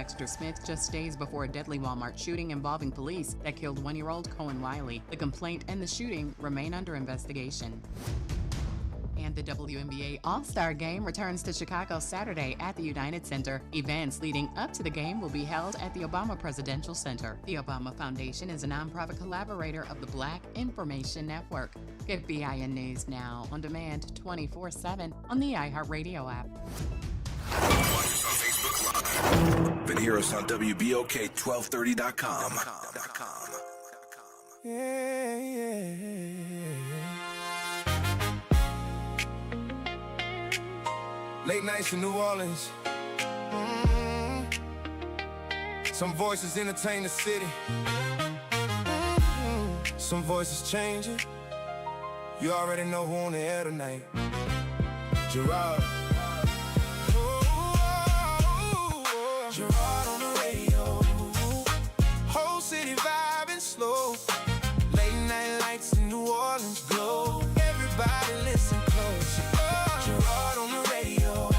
Dexter Smith just days before a deadly Walmart shooting involving police that killed 1-year-old Cohen Wiley. The complaint and the shooting remain under investigation. And the WNBA All-Star Game returns to Chicago Saturday at the United Center. Events leading up to the game will be held at the Obama Presidential Center. The Obama Foundation is a nonprofit collaborator of the Black Information Network. Get BIN News now on demand 24/7 on the iHeartRadio app. Watch us on Facebook Live. Then hear us on WBOK1230.com. Late nights in New Orleans. Some voices entertain the city. Some voices changing. You already know who on the air tonight. Gerod. Gerard on the radio. Whole city vibing slow. Late night lights in New Orleans glow. Everybody listen close. Gerard on the radio.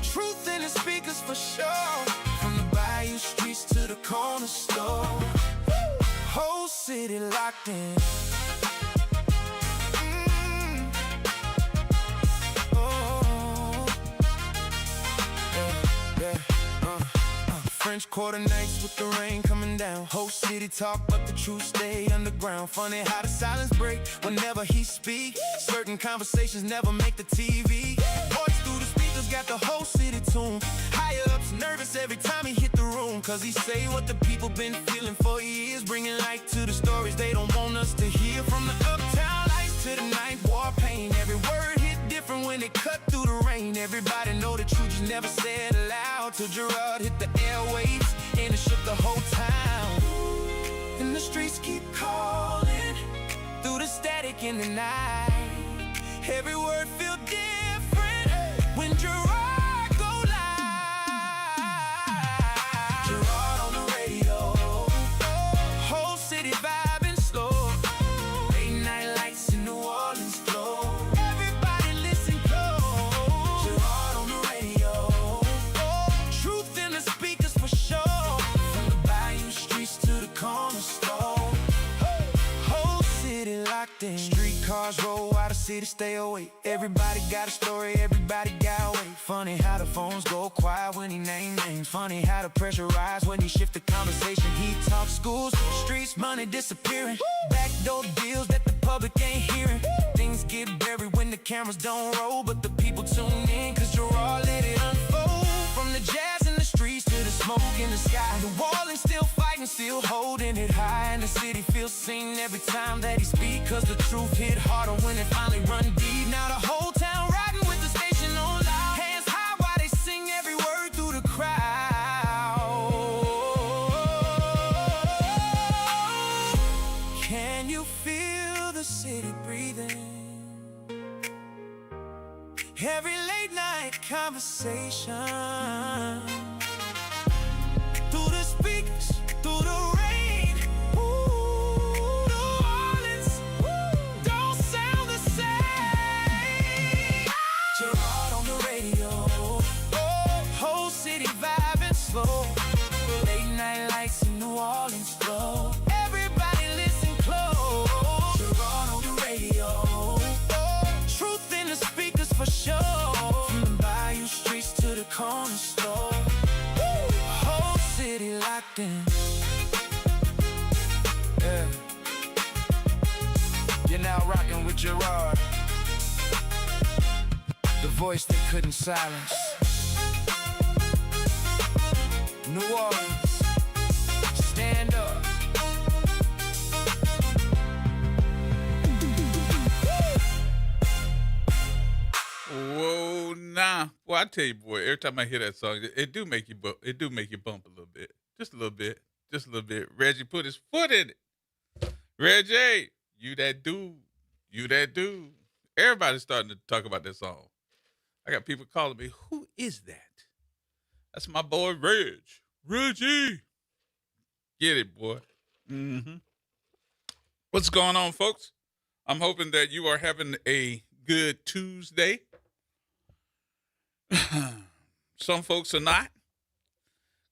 Truth in the speakers for sure. From the bayou streets to the corner store. Whole city locked in. French Quarter nights with the rain coming down. Whole city talk, but the truth stay underground. Funny how the silence break whenever he speak. Certain conversations never make the TV. Voice through the speakers got the whole city tuned. Higher ups nervous every time he hit the room. Cause he say what the people been feeling for years. Bringing light to the stories they don't want us to hear. From the uptown lights to the night war pain. Every word hit different when it cut through the rain. Everybody know the truth, you never said aloud. Till Gerard hit the airwaves and it shook the whole town. And the streets keep calling through the static in the night. Every word feel different when Gerard go live. Gerard on the radio. Whole city vibing slow. Late night lights in New Orleans glow. Everybody listen close. Gerard on the radio. Truth in the speakers for sure. From the bayou streets to the corner store. Whole city locked in. Streetcars roll out of city, stay awake. Everybody got a story, everybody got a way. Funny how the phones go quiet when he name names. Funny how the pressure rise when he shift the conversation. He talk schools, streets, money disappearing. Backdoor deals that the public ain't hearing. Things get buried when the cameras don't roll, but the people tune in cause Gerard let it unfold. From the jazz in the streets to the smoke in the sky. The Orleans still fighting, still holding it high. And the city feels seen every time that he speak. Cause the truth hit harder when it finally run deep. Now the whole town riding with the station on loud. Hands high while they sing every word through the crowd. Can you feel the city breathing? Every late night conversation. Through the speakers, through the rain. Ooh, New Orleans, don't sound the same. Gerard on the radio. Whole city vibing slow. Late night lights in New Orleans glow. Everybody listen close. Gerard on the radio. Truth in the speakers for sure. From the bayou streets to the corner store. Whole city locked in. Yeah. You're now rocking with Gerard, the voice they couldn't silence. New Orleans, stand up. Whoa, nah. Boy, I tell you, boy, every time I hear that song, it do make you bump. It do make you bump a little bit. Just a little bit. Just a little bit. Reggie put his foot in it. Reggie, you that dude. You that dude. Everybody's starting to talk about that song. I got people calling me, who is that? That's my boy Reg. Reggie. Get it, boy. Mm-hmm. What's going on, folks? I'm hoping that you are having a good Tuesday. Some folks are not.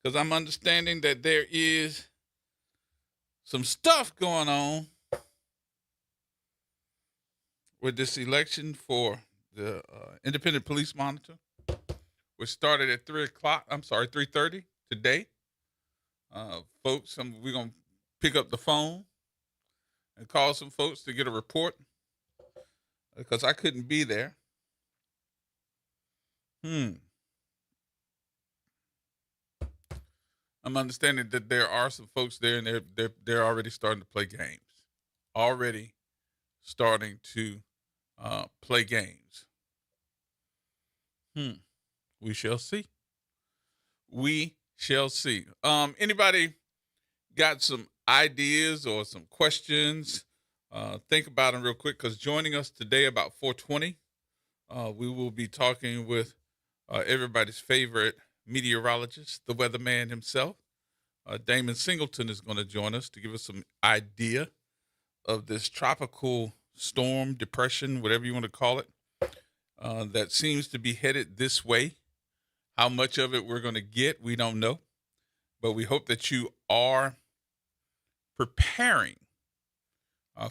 because I'm understanding that there is some stuff going on with this election for the independent police monitor, which started at 3:30 today. Folks, we're going to pick up the phone and call some folks to get a report because I couldn't be there. I'm understanding that there are some folks there, and they're already starting to play games. Already starting to play games. We shall see. We shall see. Anybody got some ideas or some questions? Think about them real quick, because joining us today about 4:20, we will be talking with everybody's favorite meteorologist, the weatherman himself. Damon Singleton is going to join us to give us some idea of this tropical storm, depression, whatever you want to call it, that seems to be headed this way. How much of it we're going to get, we don't know. But we hope that you are preparing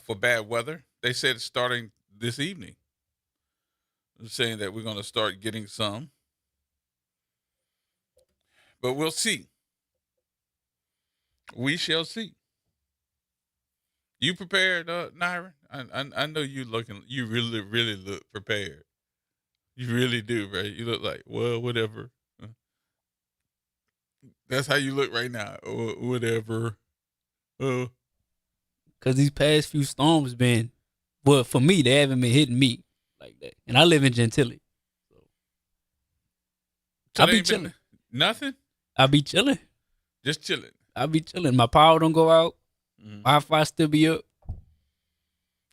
for bad weather. They said it's starting this evening. They're saying that we're going to start getting some. But we'll see. We shall see. You prepared, Naira? I know you really, really look prepared. You really do, right? You look like, well, whatever. That's how you look right now. Whatever. Because these past few storms been, well, for me, they haven't been hitting me like that. And I live in Gentilly. So I be chilling. Nothing? I be chilling. Just chilling. I be chilling. My power don't go out. Wi-Fi still be up.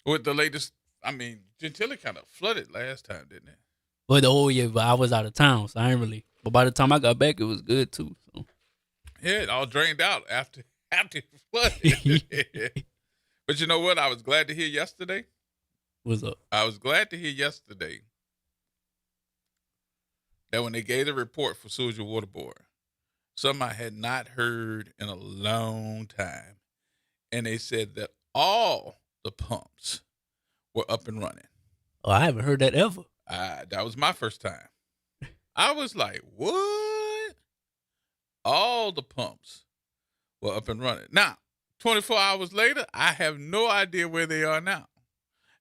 With the latest, Gentilly kind of flooded last time, didn't it? But I was out of town, so I ain't really. But by the time I got back, it was good too. So. Yeah, it all drained out after it flooded. But you know what? I was glad to hear yesterday. What's up? I was glad to hear yesterday that when they gave the report for Sewage and Water Board, something I had not heard in a long time, and they said that all the pumps were up and running. Oh, I haven't heard that ever. That was my first time. I was like, what? All the pumps were up and running. Now, 24 hours later, I have no idea where they are now.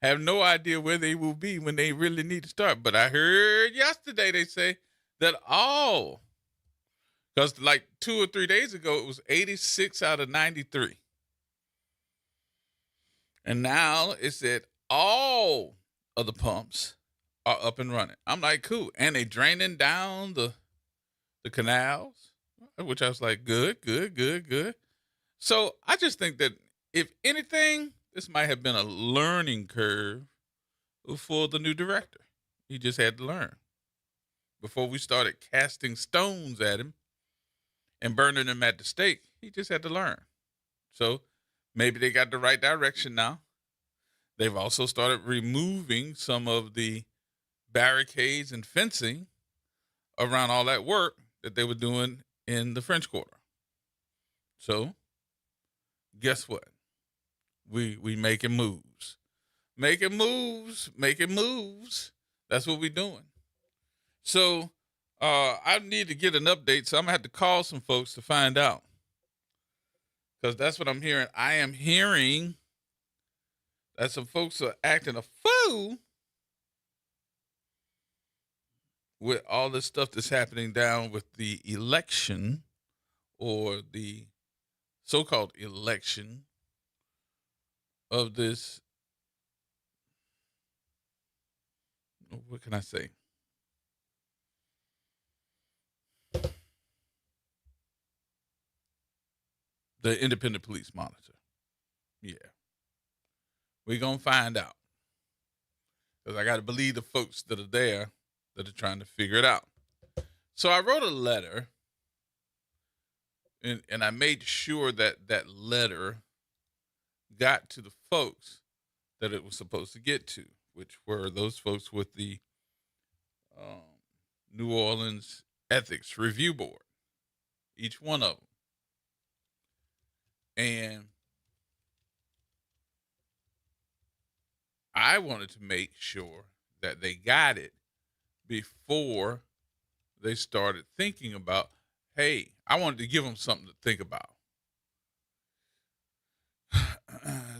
I have no idea where they will be when they really need to start. But I heard yesterday they say that because like 2 or 3 days ago, it was 86 out of 93. And now it said all of the pumps are up and running. I'm like, cool. And they draining down the canals, which I was like, good. So I just think that if anything, this might have been a learning curve for the new director. He just had to learn. Before we started casting stones at him and burning him at the stake, he just had to learn. So maybe they got the right direction now. They've also started removing some of the barricades and fencing around all that work that they were doing in the French Quarter. So guess what? We making moves. Making moves. That's what we're doing. So I need to get an update, so I'm going to have to call some folks to find out. Because that's what I'm hearing. I am hearing that some folks are acting a fool with all this stuff that's happening down with the election, or the so-called election of this, what can I say? The independent police monitor. Yeah. We're going to find out. Because I got to believe the folks that are there that are trying to figure it out. So I wrote a letter, and I made sure that that letter got to the folks that it was supposed to get to, which were those folks with the New Orleans Ethics Review Board. each one of them. And I wanted to make sure that they got it before they started thinking about, hey, I wanted to give them something to think about.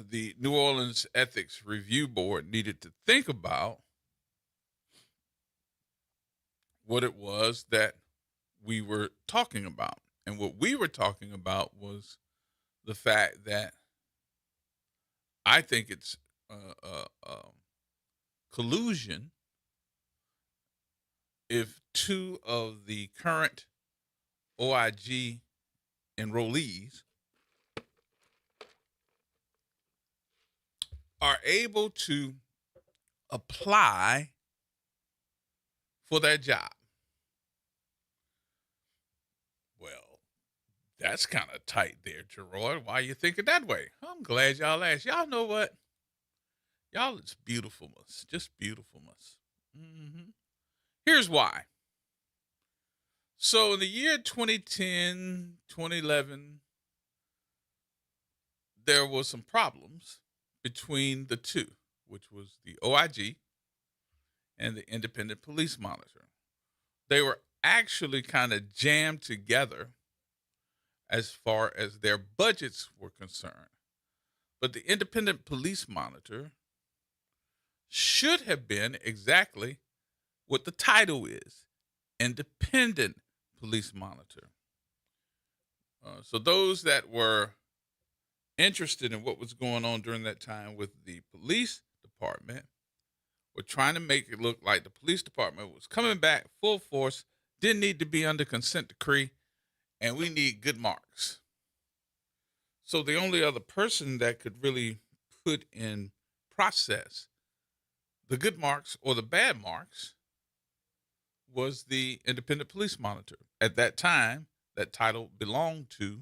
The New Orleans Ethics Review Board needed to think about what it was that we were talking about. And what we were talking about was the fact that I think it's collusion if two of the current OIG enrollees are able to apply for that job. Well, that's kind of tight there, Gerod. Why you thinking that way? I'm glad y'all asked. Y'all know what? Y'all is beautifulness, just beautifulness. Here's why. So in the year 2010, 2011, there was some problems between the two, which was the OIG and the Independent Police Monitor. They were actually kind of jammed together as far as their budgets were concerned. But the Independent Police Monitor should have been exactly what the title is, Independent Police Monitor. So those that were interested in what was going on during that time with the police department were trying to make it look like the police department was coming back full force, didn't need to be under consent decree, and we need good marks. So the only other person that could really put in process the good marks or the bad marks was the Independent Police Monitor. At that time, that title belonged to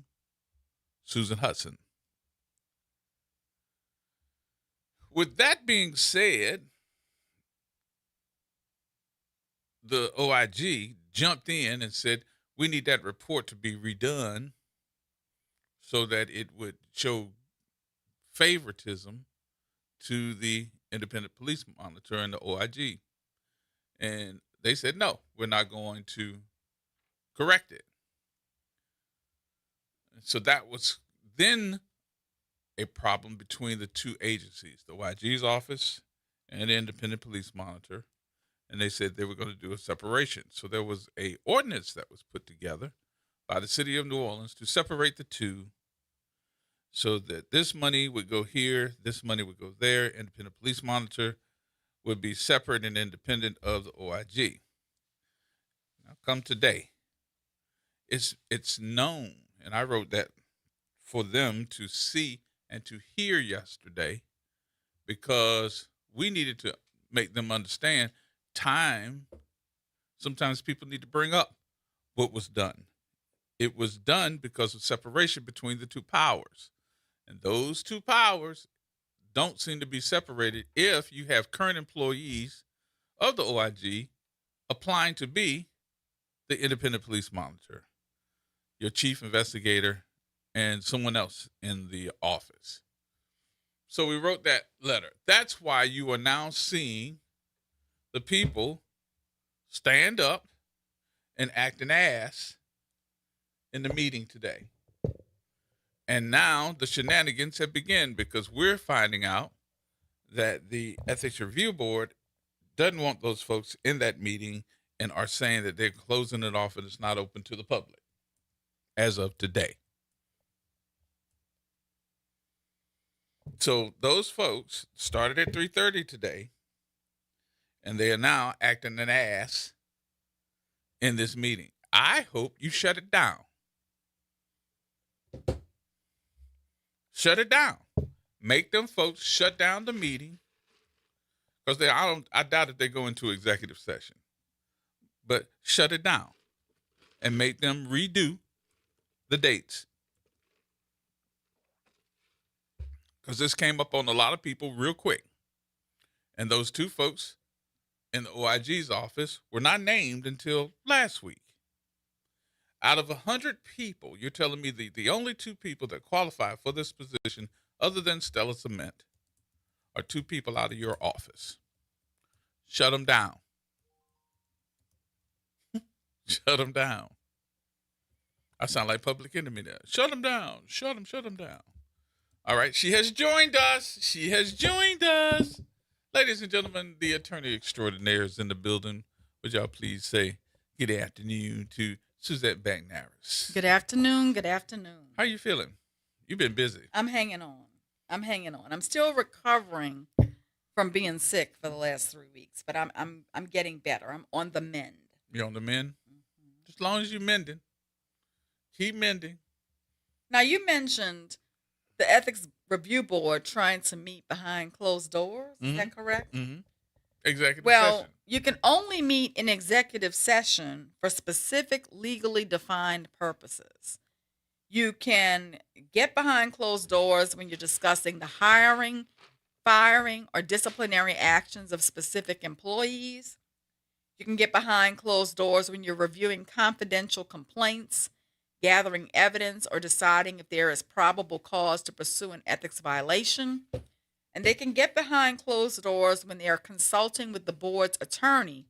Susan Hudson. With that being said, the OIG jumped in and said, we need that report to be redone so that it would show favoritism to the Independent Police Monitor and the OIG. And they said, no, we're not going to correct it. So that was then a problem between the two agencies, the OIG's office and the Independent Police Monitor. And they said they were going to do a separation. So there was a ordinance that was put together by the city of New Orleans to separate the two so that this money would go here, this money would go there. Independent Police Monitor would be separate and independent of the OIG. Now come today, it's known, and I wrote that for them to see and to hear yesterday, because we needed to make them understand time. Sometimes people need to bring up what was done. It was done because of separation between the two powers. And those two powers don't seem to be separated if you have current employees of the OIG applying to be the Independent Police Monitor, your chief investigator, and someone else in the office. So we wrote that letter. That's why you are now seeing the people stand up and act an ass in the meeting today. And now the shenanigans have begun, because we're finding out that the Ethics Review Board doesn't want those folks in that meeting and are saying that they're closing it off and it's not open to the public as of today. So those folks started at 3:30 today, and they are now acting an ass in this meeting. I hope you shut it down. Shut it down. Make them folks shut down the meeting, because I doubt if they go into executive session. But shut it down and make them redo the dates. Because this came up on a lot of people real quick. And those two folks in the OIG's office were not named until last week. Out of 100 people, you're telling me the only two people that qualify for this position, other than Stella Cement, are two people out of your office. Shut them down. Shut them down. I sound like Public Enemy there. Shut them down. Shut them down. All right, she has joined us. She has joined us. Ladies and gentlemen, the attorney extraordinaire is in the building. Would y'all please say good afternoon to Suzette McNaris. Good afternoon. Good afternoon. How you feeling? You've been busy. I'm hanging on. I'm still recovering from being sick for the last 3 weeks, but I'm getting better. I'm on the mend. You on the mend? As long as you're mending. Keep mending. Now, you mentioned the Ethics Review Board trying to meet behind closed doors. Is that correct? Mm-hmm. Executive Well, session. you can only meet in executive session for specific legally defined purposes. You can get behind closed doors when you're discussing the hiring, firing, or disciplinary actions of specific employees. You can get behind closed doors when you're reviewing confidential complaints, gathering evidence, or deciding if there is probable cause to pursue an ethics violation. And they can get behind closed doors when they are consulting with the board's attorney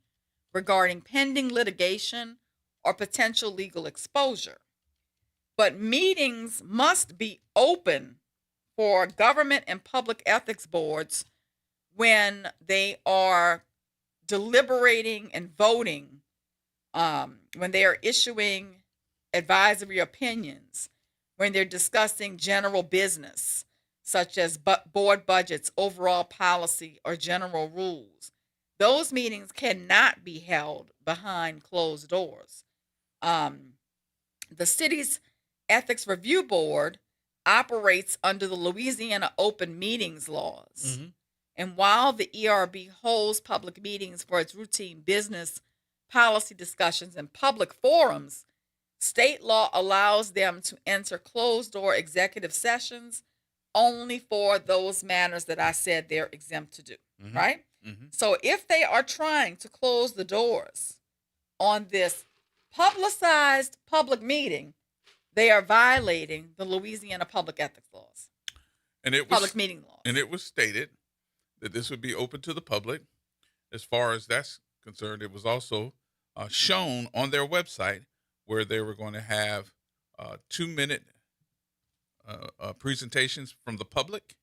regarding pending litigation or potential legal exposure. But meetings must be open for government and public ethics boards when they are deliberating and voting, when they are issuing advisory opinions, when they're discussing general business, such as board budgets, overall policy, or general rules. Those meetings cannot be held behind closed doors. The city's Ethics Review Board operates under the Louisiana Open Meetings laws. Mm-hmm. And while the ERB holds public meetings for its routine business, policy discussions, and public forums, state law allows them to enter closed-door executive sessions only for those matters that I said they're exempt to do, right? Mm-hmm. So if they are trying to close the doors on this publicized public meeting, they are violating the Louisiana public ethics laws, And it was public meeting laws. And it was stated that this would be open to the public. As far as that's concerned, it was also shown on their website where they were going to have 2-minute presentations from the public,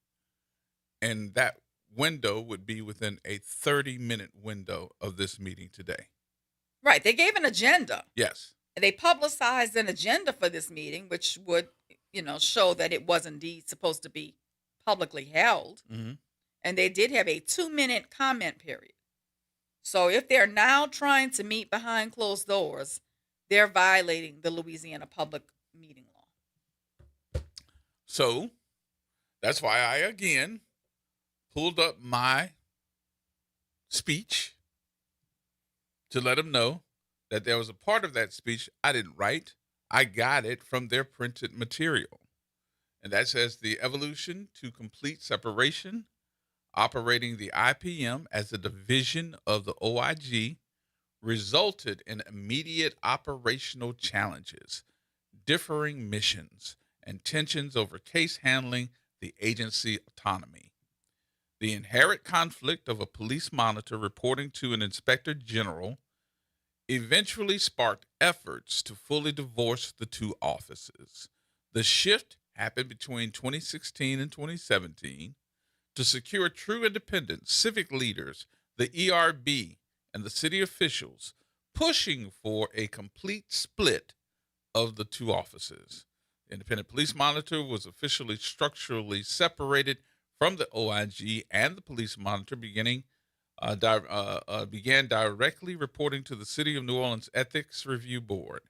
and that window would be within a 30-minute window of this meeting today. Right. They gave an agenda. Yes. They publicized an agenda for this meeting, which would, show that it was indeed supposed to be publicly held. Mm-hmm. And they did have a 2-minute comment period. So if they're now trying to meet behind closed doors, they're violating the Louisiana public meeting law. So that's why I again pulled up my speech to let them know that there was a part of that speech I didn't write. I got it from their printed material. And that says the evolution to complete separation, operating the IPM as a division of the OIG, resulted in immediate operational challenges, differing missions, and tensions over case handling the agency autonomy. The inherent conflict of a police monitor reporting to an inspector general eventually sparked efforts to fully divorce the two offices. The shift happened between 2016 and 2017 to secure true independence. Civic leaders, the ERB, and the city officials pushing for a complete split of the two offices. The independent police monitor was officially structurally separated from the OIG, and the police monitor began directly reporting to the City of New Orleans Ethics Review Board.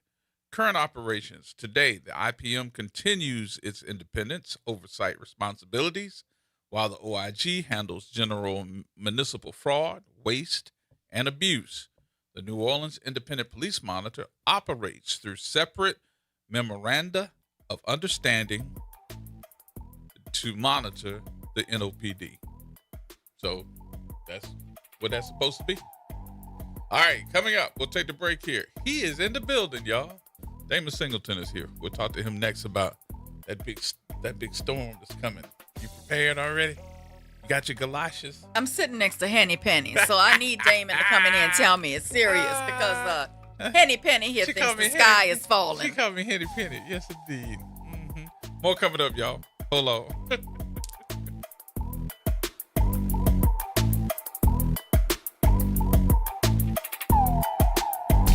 Current operations. Today, the IPM continues its independence oversight responsibilities, while the OIG handles general municipal fraud, waste, and abuse. The New Orleans Independent Police Monitor operates through separate memoranda of understanding to monitor the NOPD. So that's what that's supposed to be. All right, coming up, we'll take the break here. He is in the building, y'all. Damon Singleton is here. We'll talk to him next about that big storm that's coming. You prepared already? You got your galoshes? I'm sitting next to Henny Penny, so I need Damon to come in here and tell me it's serious because Henny Penny here thinks the sky is falling. She called me Henny Penny. Yes, indeed. More coming up, y'all. Hold on.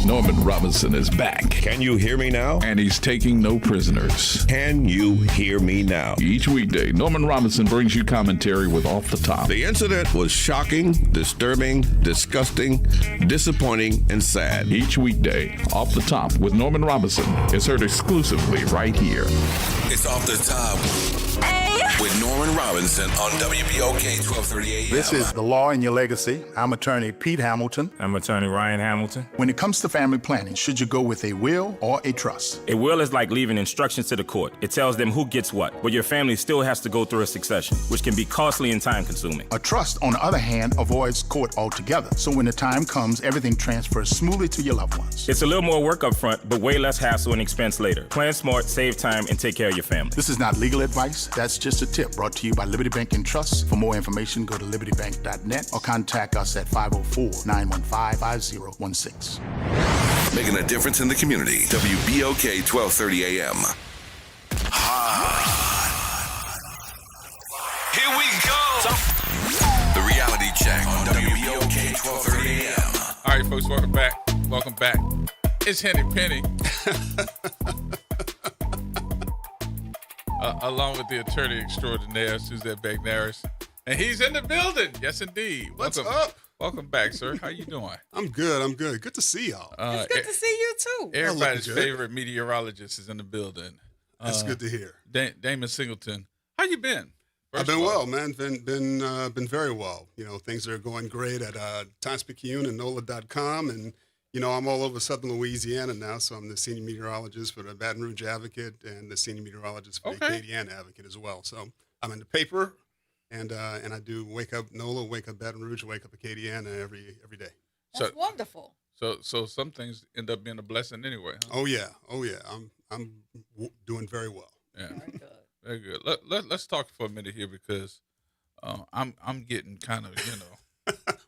Norman Robinson is back, Can you hear me now? and he's taking no prisoners. Can you hear me now? Each weekday, Norman Robinson brings you commentary with Off the Top. The incident was shocking, disturbing, disgusting, disappointing, and sad. Each weekday, Off the Top with Norman Robinson is heard exclusively right here. It's Off the Top with Norman Robinson on WBOK 1230 AM. This is The Law in Your Legacy. I'm attorney Pete Hamilton. I'm attorney Ryan Hamilton. When it comes to family planning, should you go with a will or a trust? A will is like leaving instructions to the court. It tells them who gets what, but your family still has to go through a succession, which can be costly and time-consuming. A trust, on the other hand, avoids court altogether. So when the time comes, everything transfers smoothly to your loved ones. It's a little more work up front, but way less hassle and expense later. Plan smart, save time, and take care of your family. This is not legal advice. That's just a tip brought to you by Liberty Bank and Trust. For more information, go to libertybank.net or contact us at 504-915-5016. Making a difference in the community. WBOK 1230 AM. Here we go. The reality check on WBOK 1230 AM. All right, folks, welcome back. Welcome back. It's Henny Penny. Along with the attorney extraordinaire, Suzette Bagnaris. And he's in the building. Yes, indeed. What's Welcome. up? Welcome back, sir. How you doing? I'm good. Good to see y'all. It's good to see you too. Everybody's good. favorite meteorologist is in the building. That's good to hear. Damon Singleton. How you been? I've been well, man. Been very well. You know, things are going great at Times-Picayune and NOLA.com. And, you know, I'm all over Southern Louisiana now, so I'm the senior meteorologist for the Baton Rouge Advocate and the senior meteorologist for the Acadiana Advocate as well. So I'm in the paper, and I do Wake Up NOLA, Wake Up Baton Rouge, Wake Up Acadiana every day. That's wonderful. So some things end up being a blessing anyway. Huh? Oh yeah. I'm doing very well. Yeah. Very good. Very good. Let's talk for a minute here because I'm getting kind of, you know.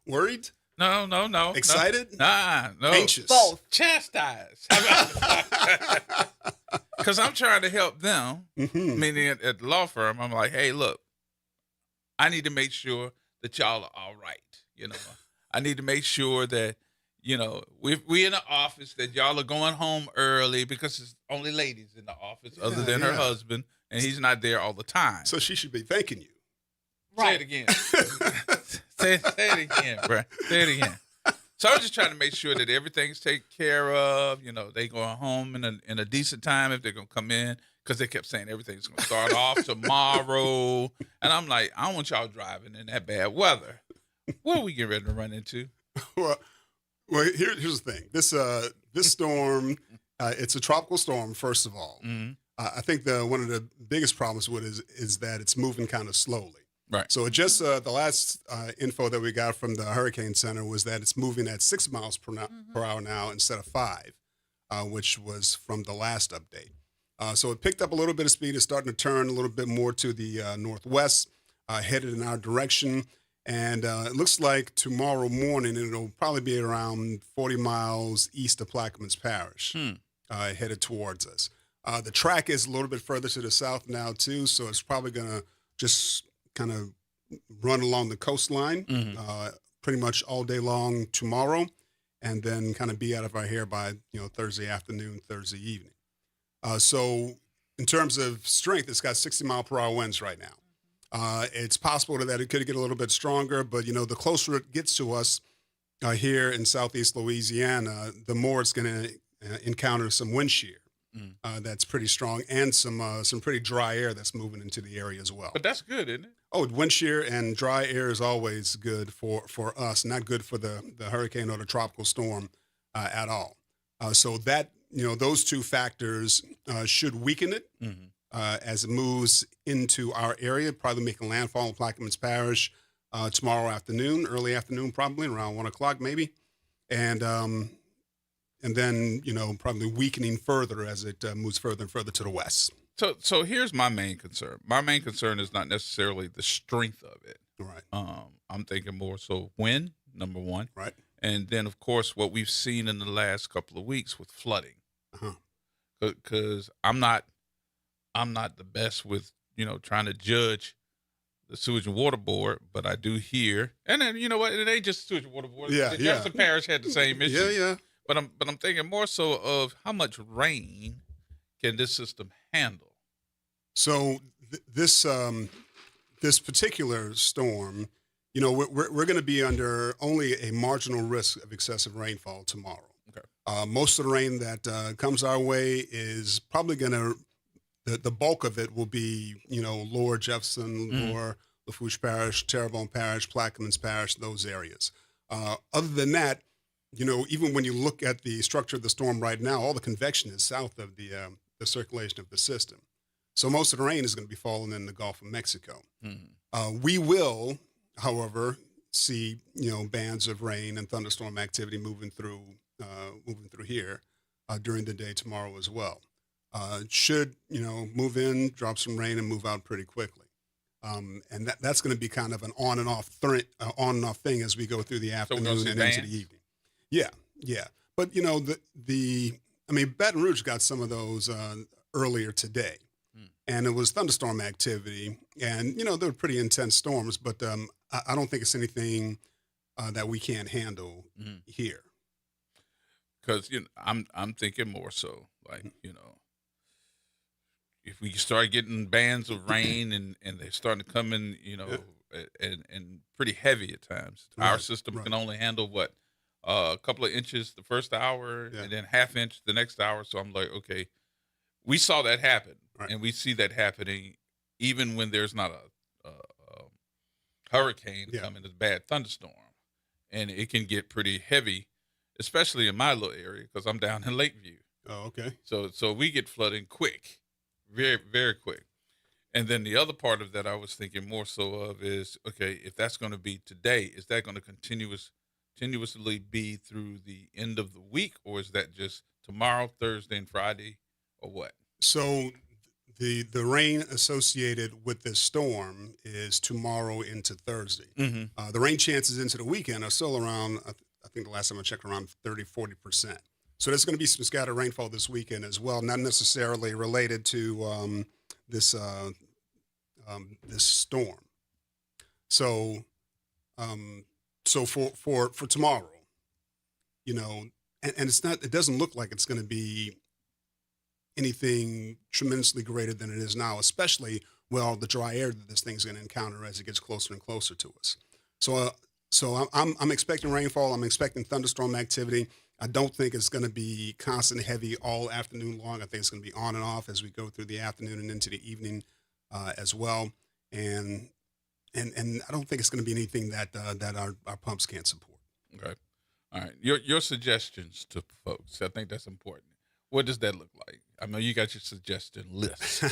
Worried? No. Excited? No. Anxious? Both. Chastised. Because I'm trying to help them, meaning at the law firm. I'm like, hey, look, I need to make sure that y'all are all right. You know, I need to make sure that, you know, we in the office, that y'all are going home early because it's only ladies in the office other than her husband, and he's not there all the time. So she should be thanking you. Say it again. say it again, bro. Say it again. So I'm just trying to make sure that everything's taken care of. You know, they going home in a decent time if they're going to come in, because they kept saying everything's going to start off tomorrow. And I'm like, I don't want y'all driving in that bad weather. What are we getting ready to run into? Well, here's the thing. This storm, it's a tropical storm, first of all. Mm-hmm. I think one of the biggest problems with it is that it's moving kind of slowly. Right. So it just the last info that we got from the Hurricane Center was that it's moving at 6 miles per hour now instead of 5, which was from the last update. So it picked up a little bit of speed. It's starting to turn a little bit more to the northwest, headed in our direction. And it looks like tomorrow morning it'll probably be around 40 miles east of Plaquemines Parish, headed towards us. The track is a little bit further to the south now, too, so it's probably going to just kind of run along the coastline pretty much all day long tomorrow, and then kind of be out of our hair by Thursday afternoon, Thursday evening. So in terms of strength, it's got 60-mile-per-hour winds right now. It's possible that it could get a little bit stronger, but the closer it gets to us here in southeast Louisiana, the more it's going to encounter some wind shear. That's pretty strong, and some pretty dry air that's moving into the area as well. But that's good, isn't it? Oh, wind shear and dry air is always good for us, not good for the hurricane or the tropical storm at all. So that those two factors should weaken it as it moves into our area, probably making landfall in Plaquemines Parish tomorrow afternoon, early afternoon, probably around 1 o'clock maybe, and and then probably weakening further as it moves further and further to the west. So here's my main concern. My main concern is not necessarily the strength of it. Right. I'm thinking more so when, number one. Right. And then, of course, what we've seen in the last couple of weeks with flooding. Because I'm not the best with, trying to judge the Sewage and Water Board, but I do hear, and then, you know what, it ain't just Sewage and Water Board. Jefferson Parish had the same issue. Yeah. But I'm thinking more so of how much rain can this system handle? So this particular storm, we're going to be under only a marginal risk of excessive rainfall tomorrow. Okay. Most of the rain that comes our way is probably going to, the bulk of it will be, Lower Jefferson, Lower Lafourche Parish, Terrebonne Parish, Plaquemines Parish, those areas. Other than that, even when you look at the structure of the storm right now, all the convection is south of the circulation of the system. So most of the rain is going to be falling in the Gulf of Mexico. We will, however, see bands of rain and thunderstorm activity moving through here during the day tomorrow as well. Should move in, drop some rain, and move out pretty quickly. And that's going to be kind of an on and off thing as we go through the afternoon and into the evening. Yeah. But Baton Rouge got some of those earlier today. And it was thunderstorm activity, and they were pretty intense storms. But I don't think it's anything that we can't handle here. Because I'm thinking more so like if we start getting bands of rain and they're starting to come in, and pretty heavy at times. Our system can only handle what a couple of inches the first hour, and then half inch the next hour. So I'm like, okay, we saw that happen. Right. And we see that happening even when there's not a hurricane coming, a bad thunderstorm. And it can get pretty heavy, especially in my little area because I'm down in Lakeview. Oh, okay. So we get flooding quick, very, very quick. And then the other part of that I was thinking more so of is, okay, if that's going to be today, is that going to continuously be through the end of the week, or is that just tomorrow, Thursday, and Friday, or what? So the rain associated with this storm is tomorrow into Thursday. The rain chances into the weekend are still around, I think the last time I checked, around 30-40%. So there's going to be some scattered rainfall this weekend as well, not necessarily related to this storm. So for tomorrow, and it's not. It doesn't look like it's going to be anything tremendously greater than it is now, especially the dry air that this thing's going to encounter as it gets closer and closer to us. So I'm expecting rainfall. I'm expecting thunderstorm activity. I don't think it's going to be constant heavy all afternoon long. I think it's going to be on and off as we go through the afternoon and into the evening as well. And I don't think it's going to be anything that our pumps can't support. Okay. All right. Your suggestions to folks, I think that's important. What does that look like? I know you got your suggestion list.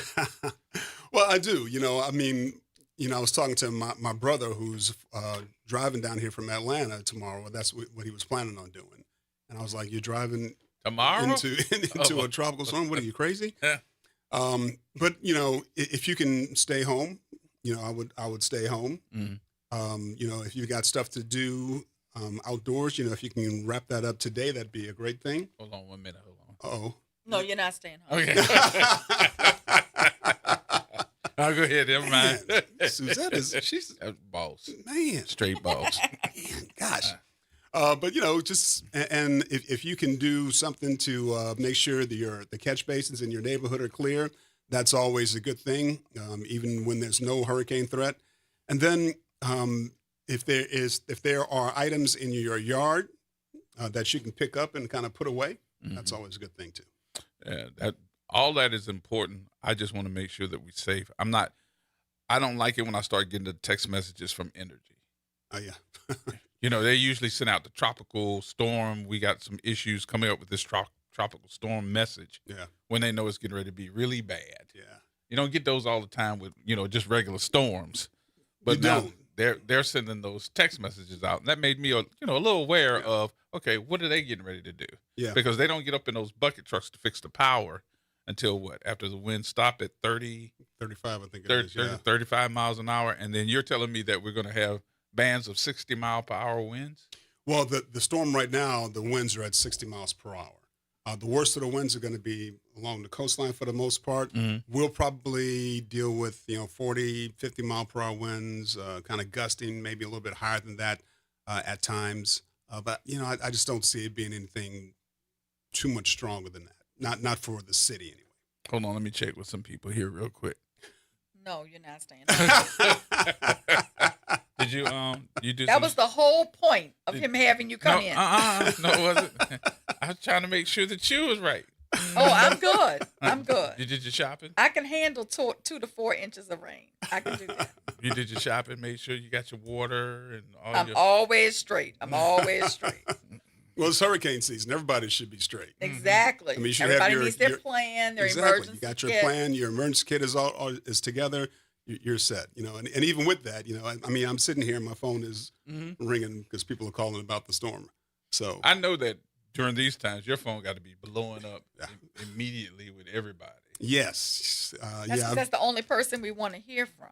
Well, I do. I was talking to my brother who's driving down here from Atlanta tomorrow. That's what he was planning on doing. And I was like, "You're driving tomorrow into a tropical storm? What are you, crazy?" Yeah. But if you can stay home, I would stay home. If you got stuff to do outdoors, if you can wrap that up today, that'd be a great thing. Hold on 1 minute. Hold on. Uh-oh. No, you're not staying home. Okay. I'll go ahead. Never mind. Suzette she's boss. Man. Straight boss. Man, gosh. But just and if you can do something to make sure that the catch basins in your neighborhood are clear, that's always a good thing, even when there's no hurricane threat. And then if there are items in your yard that you can pick up and kind of put away, that's always a good thing too. Yeah, all that is important. I just want to make sure that we're safe. I don't like it when I start getting the text messages from Energy. Oh yeah. They usually send out the tropical storm. We got some issues coming up with this tropical storm message. Yeah. When they know it's getting ready to be really bad. Yeah. You don't get those all the time with, just regular storms. But they're sending those text messages out, and that made me a little aware of, okay, what are they getting ready to do? Yeah. Because they don't get up in those bucket trucks to fix the power until what? After the wind stop at 30, 35, I think it 30, is. Yeah. 35 miles an hour, and then you're telling me that we're going to have bands of 60-mile-per-hour winds? Well, the storm right now, the winds are at 60 miles per hour. The worst of the winds are going to be along the coastline for the most part. We'll probably deal with 40, 50 mile per hour winds, kind of gusting, maybe a little bit higher than that at times. But I just don't see it being anything too much stronger than that. Not for the city anyway. Hold on, let me check with some people here real quick. No, you're not staying. Did you do That was the whole point of him having you come in. No, it wasn't. I was trying to make sure that you was right. Oh, I'm good. I'm good. You did your shopping? I can handle 2 to 4 inches of rain. I can do that. You did your shopping, made sure you got your water and all I'm always straight. I'm always straight. Well, it's hurricane season. Everybody should be straight. Exactly. I mean, you should Everybody have needs their plan, their exactly. emergency You got your kit. plan. Your emergency kit is together. You're set. And even with that, I mean, I'm sitting here and my phone is ringing because people are calling about the storm. So I know that during these times, your phone got to be blowing up immediately with everybody. Yes. That's the only person we want to hear from.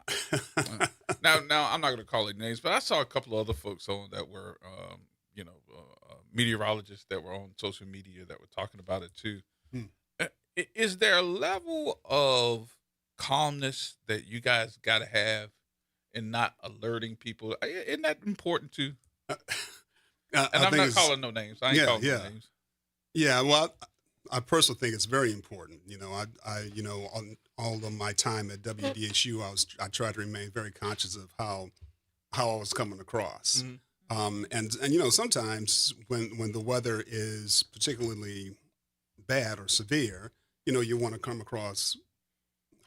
Now, I'm not going to call it names, but I saw a couple of other folks on that were, meteorologists that were on social media that were talking about it too. Is there a level of calmness that you guys got to have in not alerting people? Isn't that important too? And I'm not calling no names. I ain't calling no names. Yeah, well, I personally think it's very important. I on all of my time at WDSU, I tried to remain very conscious of how I was coming across. And sometimes when the weather is particularly bad or severe, you want to come across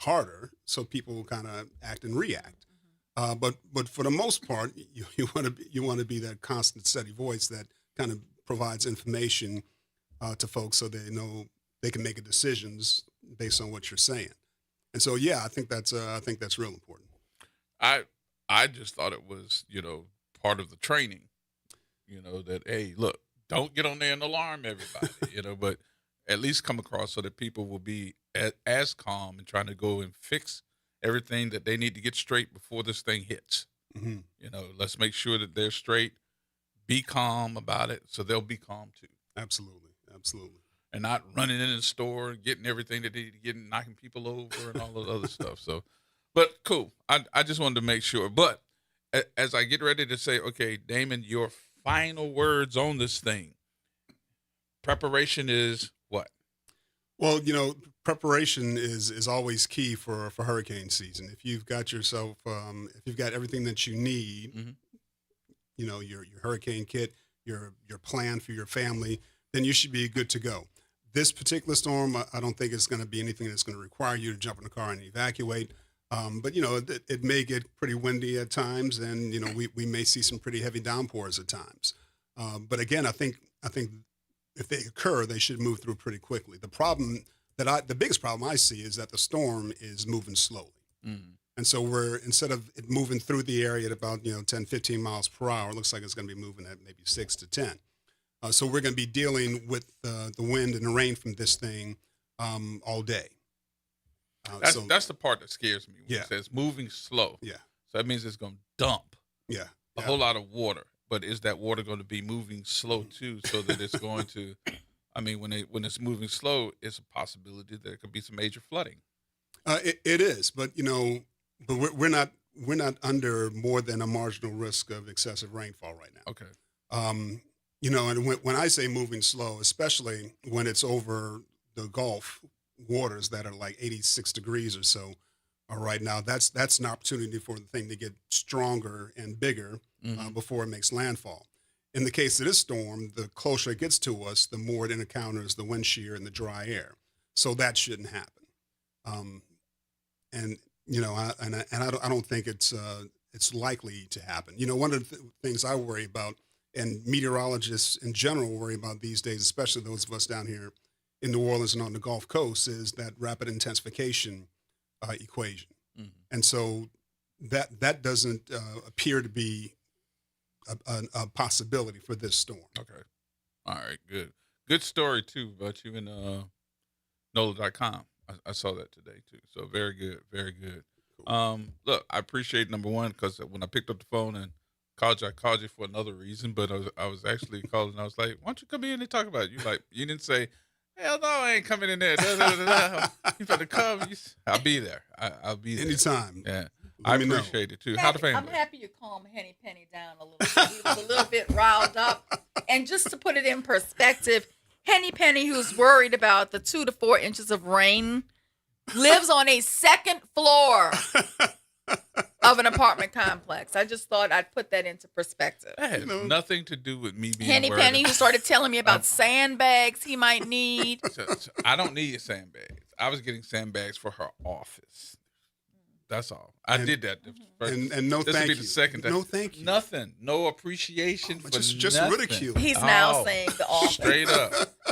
harder so people kind of act and react. But for the most part, you want to be that constant, steady voice that kind of provides information to folks so they know they can make decisions based on what you're saying. And so, yeah, I think that's real important. I just thought it was part of the training. That hey, look, don't get on there and alarm everybody. But at least come across so that people will be as calm and trying to go and fix everything that they need to get straight before this thing hits. Let's make sure that they're straight. Be calm about it, so they'll be calm too. Absolutely. And not running in the store and getting everything that they need to get and knocking people over and all that other stuff. So, but cool. I just wanted to make sure. But as I get ready to say, okay, Damon, your final words on this thing. Preparation is what? Well, preparation is always key for hurricane season. If you've got yourself, if you've got everything that you need, your hurricane kit, your plan for your family, then you should be good to go. This particular storm, I don't think it's going to be anything that's going to require you to jump in the car and evacuate. But it may get pretty windy at times, and we may see some pretty heavy downpours at times. But again, I think if they occur, they should move through pretty quickly. The biggest problem I see is that the storm is moving slowly. And so instead of it moving through the area at about 10, 15 miles per hour, it looks like it's going to be moving at maybe 6 to 10. So we're going to be dealing with the wind and the rain from this thing all day. That's the part that scares me. When Yeah. It says moving slow. Yeah. So that means it's going to dump a whole lot of water. But is that water going to be moving slow too, so that it's going to? I mean, when it's moving slow, it's a possibility that there could be some major flooding. It is, but we're not under more than a marginal risk of excessive rainfall right now. Okay. And when I say moving slow, especially when it's over the Gulf waters that are like 86 degrees or so right now, that's an opportunity for the thing to get stronger and bigger before it makes landfall. In the case of this storm, the closer it gets to us, the more it encounters the wind shear and the dry air. So that shouldn't happen. I don't think it's likely to happen. One of the things I worry about, and meteorologists in general worry about these days, especially those of us down here in New Orleans and on the Gulf Coast, is that rapid intensification equation. And so that doesn't appear to be a possibility for this storm. Okay. All right. Good story too about you in NOLA.com. I saw that today too. So very good. Very good. Look, I appreciate number one because when I picked up the phone and called you, I called you for another reason, but I was actually calling. I was like, "Why don't you come in and talk about it?" You didn't say, "Hell no, I ain't coming in there." You better come. I'll be there. I'll be there Anytime. Yeah, I appreciate it too. How the family? I'm happy you calmed Henny Penny down a little bit. He was a little bit riled up. And just to put it in perspective, Henny Penny, who's worried about the 2 to 4 inches of rain, lives on a second floor of an apartment complex. I just thought I'd put that into perspective. That has nothing to do with me being Henny worried. Penny, who started telling me about sandbags he might need. I don't need sandbags. I was getting sandbags for her office. That's all. I did that. And no this thank will be you. the second time. No thank you. Nothing. No appreciation for just nothing. ridicule. He's now saying the office.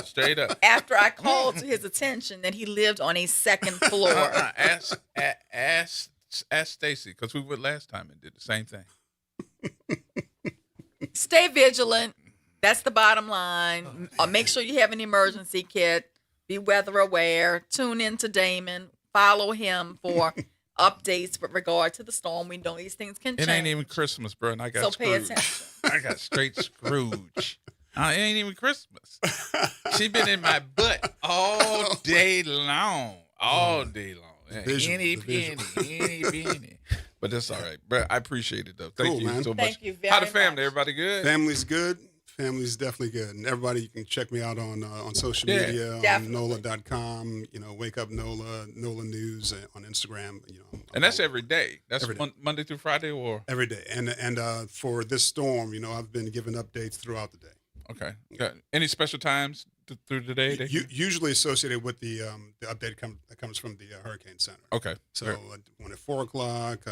Straight up. After I called to his attention that he lived on a second floor. Ask Stacy, because we went last time and did the same thing. Stay vigilant. That's the bottom line. Make sure you have an emergency kit. Be weather aware. Tune in to Damon. Follow him for updates with regard to the storm. We know these things can change. It ain't even Christmas, bro, and I got pay Scrooge. attention. I got straight Scrooge. It ain't even Christmas. She been in my butt all day long. All day long. Any penny. But that's all right, bro. I appreciate it, though. Thank you so much. Thank you very How the family? much. Everybody good? Family's good. Family's definitely good. And everybody, you can check me out on social media, on definitely. NOLA.com, Wake Up NOLA, NOLA News on Instagram, And that's every day. That's every day. Monday through Friday or? Every day. And for this storm, I've been giving updates throughout the day. Okay. Got any special times through the day? Usually associated with the update that comes from the Hurricane Center. Okay. So one at 4 o'clock,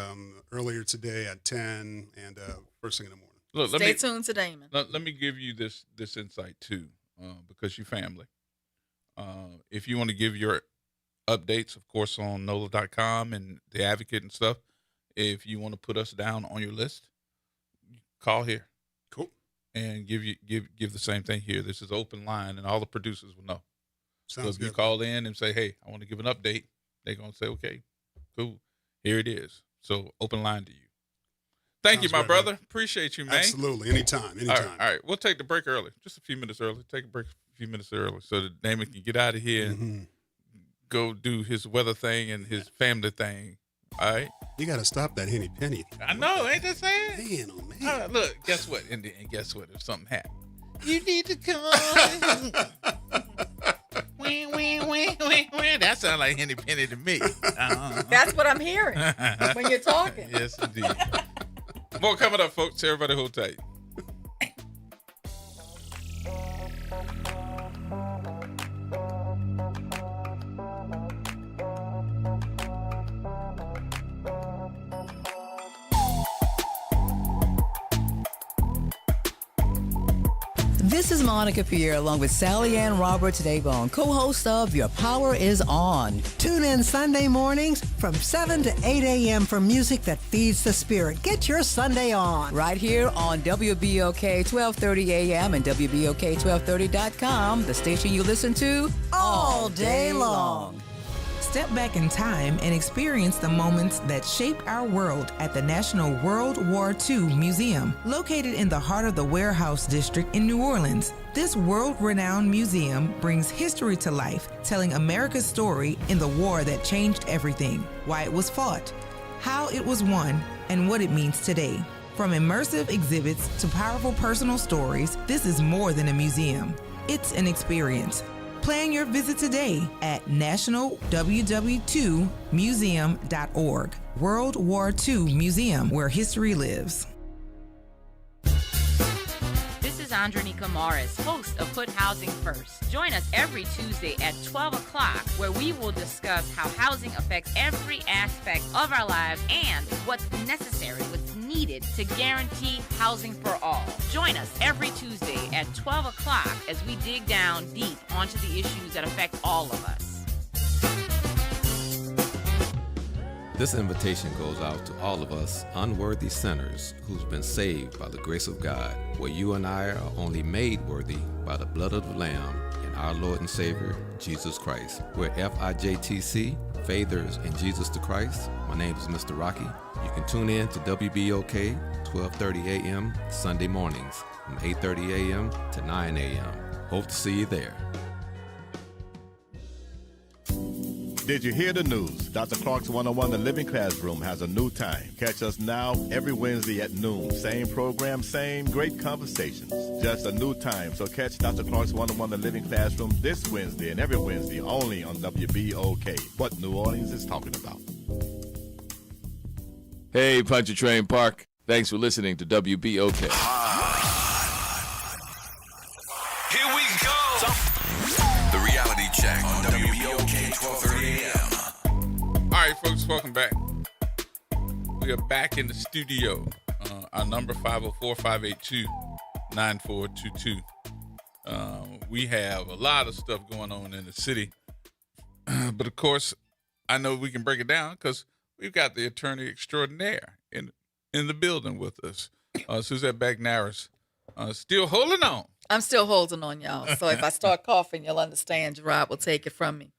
earlier today at 10, and first thing in the morning. Look, Stay tuned to Damon. Let me give you this insight too, because you family. If you want to give your updates, of course, on NOLA.com and the Advocate and stuff. If you want to put us down on your list, call here. Cool. And give the same thing here. This is open line, and all the producers will know. Sounds so if good. you call in and say, "Hey, I want to give an update," they're gonna say, "Okay, cool, here it is." So open line to you. Thank you, my brother. Appreciate you, man. Absolutely. Anytime. All right. We'll take the break early. Just a few minutes early. Take a break a few minutes early so that Damon can get out of here and go do his weather thing and his family thing. All right? You got to stop that Henny Penny. I know. Ain't that saying? Man, oh, man. Look, guess what? And guess what? If something happened, you need to come. That sounds like Henny Penny to me. That's what I'm hearing when you're talking. Yes, indeed. More coming up, folks. Everybody hold tight. This is Monica Pierre along with Sally Ann Roberts Daybone, co-host of Your Power is On. Tune in Sunday mornings from 7 to 8 a.m. for music that feeds the spirit. Get your Sunday on. Right here on WBOK 1230 a.m. and WBOK1230.com, the station you listen to all day long. Step back in time and experience the moments that shaped our world at the National World War II Museum, located in the heart of the Warehouse District in New Orleans. This world-renowned museum brings history to life, telling America's story in the war that changed everything, why it was fought, how it was won, and what it means today. From immersive exhibits to powerful personal stories, this is more than a museum. It's an experience. Plan your visit today at nationalww2museum.org. World War II Museum, where history lives. This is Andronica Morris, host of Put Housing First. Join us every Tuesday at 12 o'clock, where we will discuss how housing affects every aspect of our lives and what's necessary, what's needed to guarantee housing for all. Join us every Tuesday at 12 o'clock as we dig down deep onto the issues that affect all of us. This invitation goes out to all of us unworthy sinners who's been saved by the grace of God, where you and I are only made worthy by the blood of the Lamb and our Lord and Savior, Jesus Christ. We're FIJTC, Faithers in Jesus the Christ. My name is Mr. Rocky. You can tune in to WBOK, 12:30 a.m. Sunday mornings from 8:30 a.m. to 9 a.m. Hope to see you there. Did you hear the news? Dr. Clark's 101 The Living Classroom has a new time. Catch us now every Wednesday at noon. Same program, same great conversations. Just a new time. So catch Dr. Clark's 101 The Living Classroom this Wednesday and every Wednesday only on WBOK. What New Orleans is talking about. Hey, Pontchartrain Park. Thanks for listening to WBOK. Here we go. The reality check on WBOK 12:30 a.m. All right, folks, welcome back. We are back in the studio. Our number 504-582-9422. We have a lot of stuff going on in the city. But, of course, I know we can break it down because we've got the attorney extraordinaire in the building with us. Suzette Bagnaris, still holding on. I'm still holding on, y'all. So if I start coughing, you'll understand. Gerard will take it from me.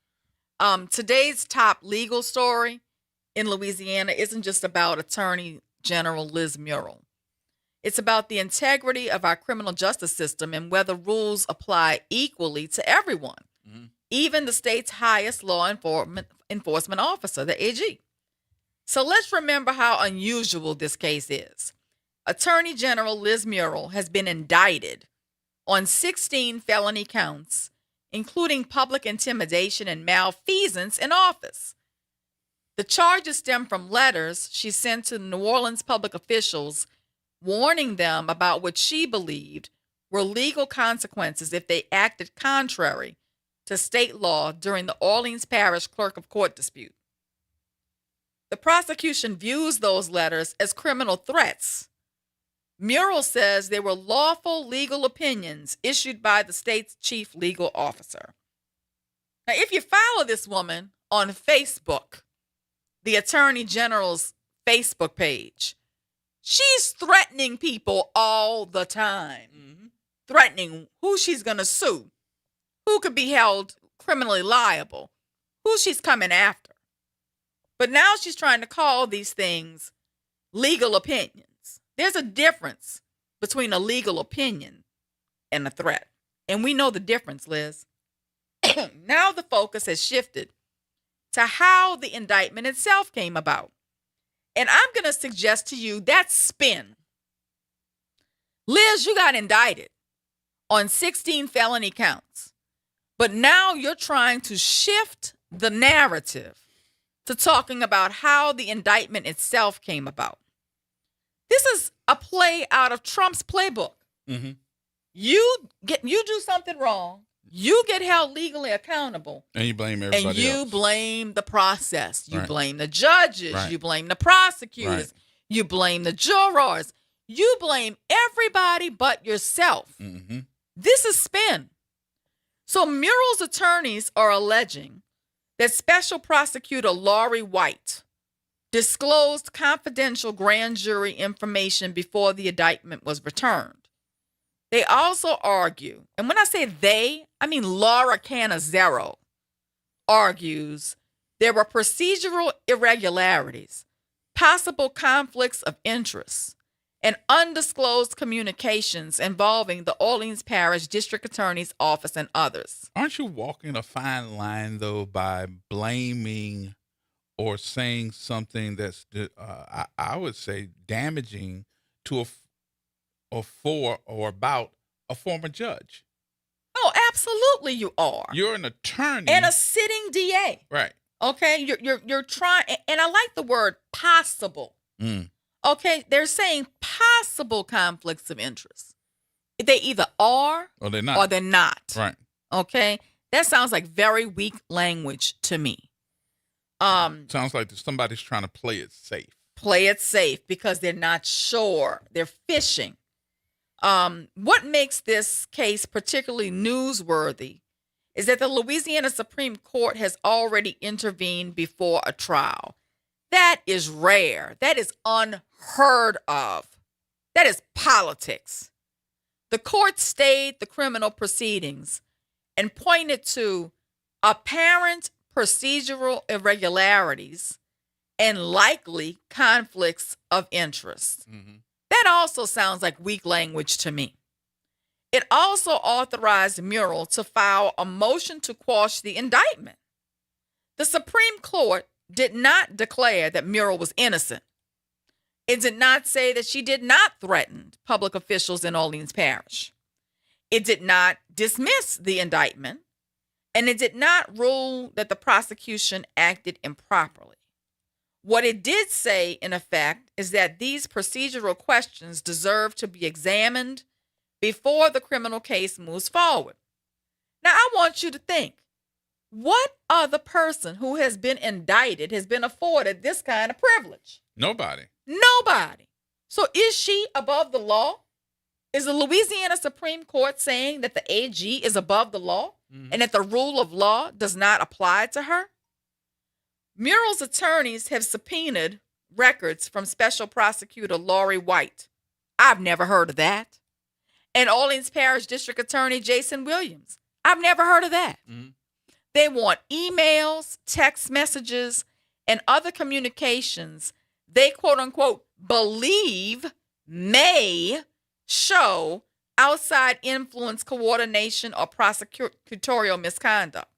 Today's top legal story in Louisiana isn't just about Attorney General Liz Muriel. It's about the integrity of our criminal justice system and whether rules apply equally to everyone, even the state's highest law enforcement officer, the AG. So let's remember how unusual this case is. Attorney General Liz Muriel has been indicted on 16 felony counts, including public intimidation and malfeasance in office. The charges stem from letters she sent to New Orleans public officials warning them about what she believed were legal consequences if they acted contrary to state law during the Orleans Parish Clerk of Court dispute. The prosecution views those letters as criminal threats. Muriel says they were lawful legal opinions issued by the state's chief legal officer. Now, if you follow this woman on Facebook, the Attorney General's Facebook page, she's threatening people all the time, threatening who she's going to sue, who could be held criminally liable, who she's coming after. But now she's trying to call these things legal opinions. There's a difference between a legal opinion and a threat. And we know the difference, Liz. Now the focus has shifted to how the indictment itself came about. And I'm going to suggest to you that's spin. Liz, you got indicted on 16 felony counts. But now you're trying to shift the narrative to talking about how the indictment itself came about. This is a play out of Trump's playbook. You do something wrong, you get held legally accountable, and you blame everybody and you else. blame the process. You Right. blame the judges. Right. You blame the prosecutors. Right. You blame the jurors. You blame everybody but yourself. This is spin. So Muriel's attorneys are alleging that Special Prosecutor Laurie White disclosed confidential grand jury information before the indictment was returned. They also argue, and when I say they, I mean Laura Cannizzaro argues there were procedural irregularities, possible conflicts of interest, and undisclosed communications involving the Orleans Parish District Attorney's Office and others. Aren't you walking a fine line, though, by blaming or saying something that's, I would say, damaging to about a former judge? Oh, absolutely you are. You're an attorney. And a sitting DA. Right. Okay, you're trying, and I like the word possible. Okay, they're saying possible conflicts of interest. They either are or they're not. Or they're not. Right. Okay, that sounds like very weak language to me. Sounds like somebody's trying to play it safe. Play it safe because they're not sure. They're fishing. What makes this case particularly newsworthy is that the Louisiana Supreme Court has already intervened before a trial. That is rare. That is unheard of. That is politics. The court stayed the criminal proceedings and pointed to apparent procedural irregularities and likely conflicts of interest. That also sounds like weak language to me. It also authorized Murrell to file a motion to quash the indictment. The Supreme Court did not declare that Murrell was innocent. It did not say that she did not threaten public officials in Orleans Parish. It did not dismiss the indictment, and it did not rule that the prosecution acted improperly. What it did say, in effect, is that these procedural questions deserve to be examined before the criminal case moves forward. Now, I want you to think, what other person who has been indicted has been afforded this kind of privilege? Nobody. Nobody. So is she above the law? Is the Louisiana Supreme Court saying that the AG is above the law and that the rule of law does not apply to her? Murrell's attorneys have subpoenaed records from Special Prosecutor Lori White. I've never heard of that. And Orleans Parish District Attorney Jason Williams. I've never heard of that. They want emails, text messages, and other communications they quote unquote believe may show outside influence, coordination, or prosecutorial misconduct.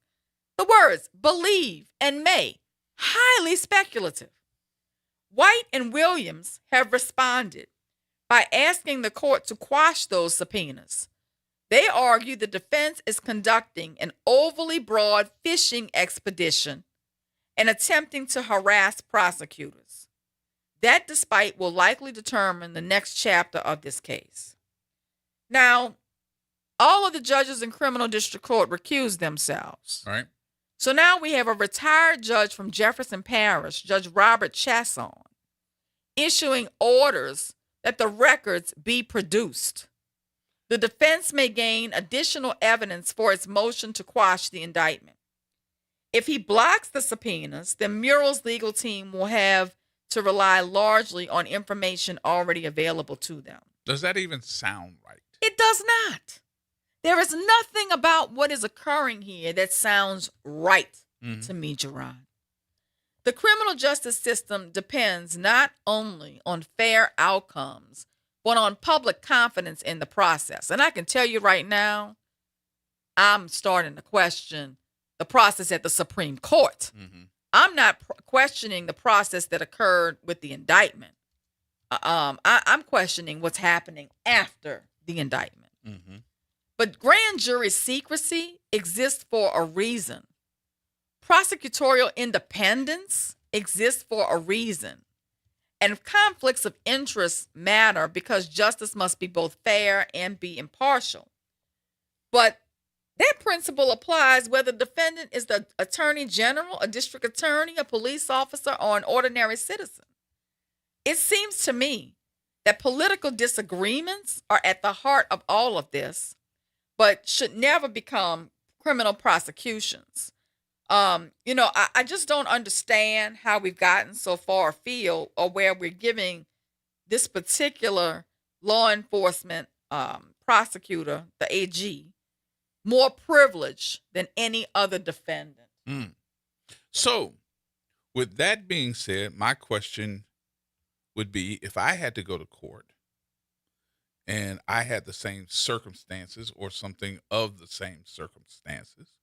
The words believe and may, highly speculative. White and Williams have responded by asking the court to quash those subpoenas. They argue the defense is conducting an overly broad fishing expedition and attempting to harass prosecutors. That despite will likely determine the next chapter of this case. Now, all of the judges in criminal district court recused themselves. Right. So now we have a retired judge from Jefferson Parish, Judge Robert Chasson, issuing orders that the records be produced. The defense may gain additional evidence for its motion to quash the indictment. If he blocks the subpoenas, then Murrell's legal team will have to rely largely on information already available to them. Does that even sound right? It does not. There is nothing about what is occurring here that sounds right to me, Gerard. The criminal justice system depends not only on fair outcomes, but on public confidence in the process. And I can tell you right now, I'm starting to question the process at the Supreme Court. I'm not questioning the process that occurred with the indictment. I'm questioning what's happening after the indictment. But grand jury secrecy exists for a reason. Prosecutorial independence exists for a reason. And conflicts of interest matter because justice must be both fair and be impartial. But that principle applies whether the defendant is the attorney general, a district attorney, a police officer, or an ordinary citizen. It seems to me that political disagreements are at the heart of all of this, but should never become criminal prosecutions. I just don't understand how we've gotten so far afield or where we're giving this particular law enforcement prosecutor, the AG, more privilege than any other defendant. So, with that being said, my question would be, if I had to go to court and I had the same circumstances or something of the same circumstances,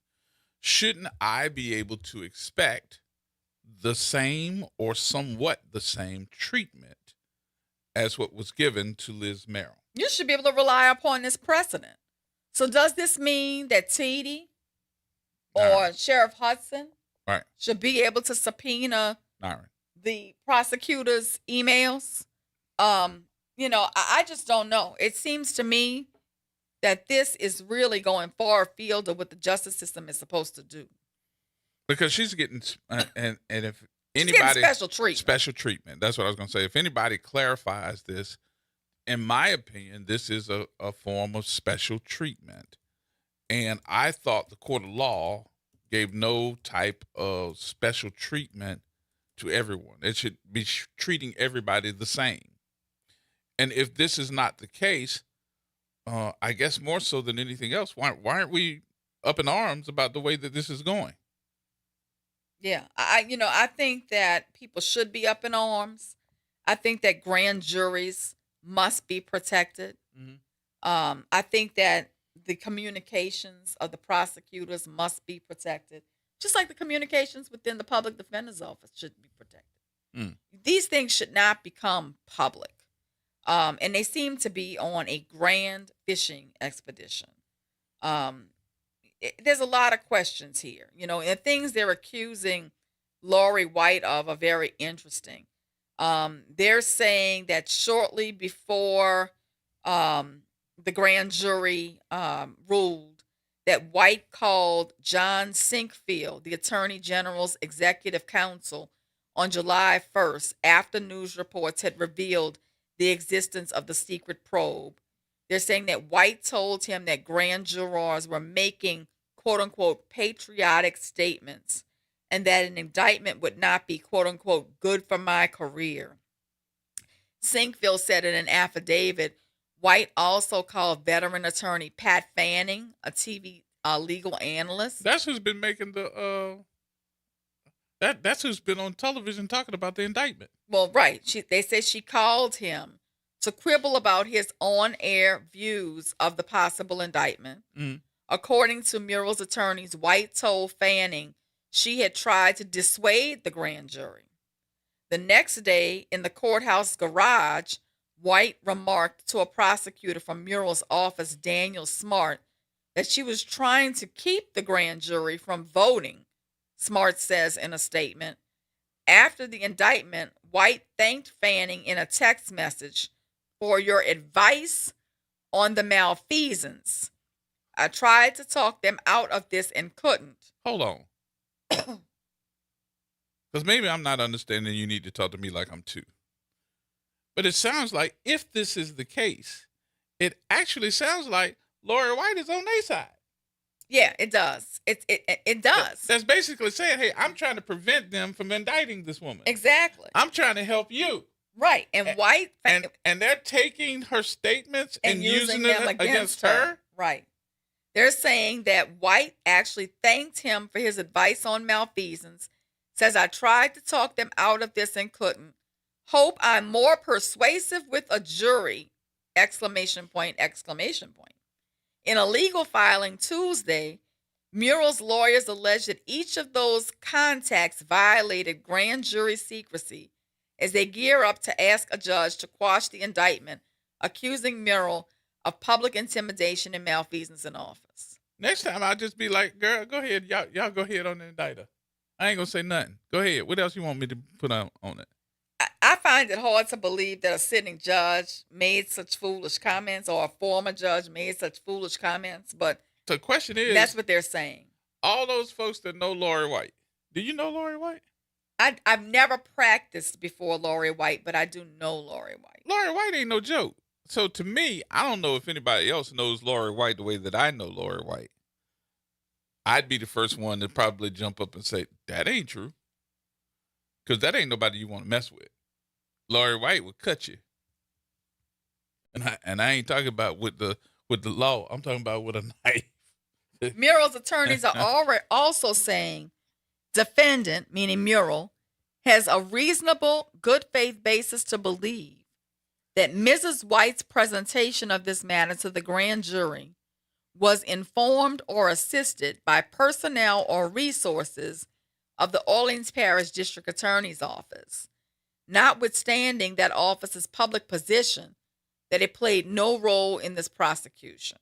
shouldn't I be able to expect the same or somewhat the same treatment as what was given to Liz Merrill? You should be able to rely upon this precedent. So does this mean that TD or Sheriff Hudson should be able to subpoena the prosecutor's emails? I just don't know. It seems to me that this is really going far afield of what the justice system is supposed to do. Because she's getting, and if She's anybody getting special treatment. That's what I was going to say. If anybody clarifies this, in my opinion, this is a form of special treatment. And I thought the court of law gave no type of special treatment to everyone. It should be treating everybody the same. And if this is not the case, I guess more so than anything else, why aren't we up in arms about the way that this is going? Yeah, I think that people should be up in arms. I think that grand juries must be protected. I think that the communications of the prosecutors must be protected, just like the communications within the public defender's office should be protected. These things should not become public. And they seem to be on a grand fishing expedition. There's a lot of questions here, and things they're accusing Lori White of are very interesting. They're saying that shortly before the grand jury ruled, that White called John Sinkfield, the Attorney General's executive counsel, on July 1st after news reports had revealed the existence of the secret probe. They're saying that White told him that grand jurors were making quote unquote patriotic statements and that an indictment would not be quote unquote good for my career. Sinkfield said in an affidavit, White also called veteran attorney Pat Fanning, a TV legal analyst. That's who's been making that's who's been on television talking about the indictment. Well, right. They say she called him to quibble about his on-air views of the possible indictment. According to Murrell's attorneys, White told Fanning she had tried to dissuade the grand jury. The next day, in the courthouse garage, White remarked to a prosecutor from Murrell's office, Daniel Smart, that she was trying to keep the grand jury from voting, Smart says in a statement. After the indictment, White thanked Fanning in a text message for your advice on the malfeasance. I tried to talk them out of this and couldn't. Hold on. Because maybe I'm not understanding, you need to talk to me like I'm two. But it sounds like if this is the case, it actually sounds like Lori White is on their side. Yeah, it does. It does. That's basically saying, hey, I'm trying to prevent them from indicting this woman. Exactly. I'm trying to help you. Right. And White... And they're taking her statements and using them against her? Right. They're saying that White actually thanked him for his advice on malfeasance, says, I tried to talk them out of this and couldn't. Hope I'm more persuasive with a jury, ! In a legal filing Tuesday, Murrell's lawyers alleged that each of those contacts violated grand jury secrecy as they gear up to ask a judge to quash the indictment, accusing Murrell of public intimidation and malfeasance in office. Next time I'll just be like, girl, go ahead. Y'all go ahead on the indicter. I ain't going to say nothing. Go ahead. What else you want me to put on it? I find it hard to believe that a sitting judge made such foolish comments or a former judge made such foolish comments, but the question is, that's what they're saying. All those folks that know Lori White, do you know Lori White? I've never practiced before Lori White, but I do know Lori White. Lori White ain't no joke. So to me, I don't know if anybody else knows Lori White the way that I know Lori White. I'd be the first one to probably jump up and say, that ain't true. Because that ain't nobody you want to mess with. Lori White would cut you. And I ain't talking about with the law. I'm talking about with a knife. Murrell's attorneys are also saying defendant, meaning Murrell, has a reasonable good faith basis to believe that Mrs. White's presentation of this matter to the grand jury was informed or assisted by personnel or resources of the Orleans Parish District Attorney's Office, notwithstanding that office's public position that it played no role in this prosecution.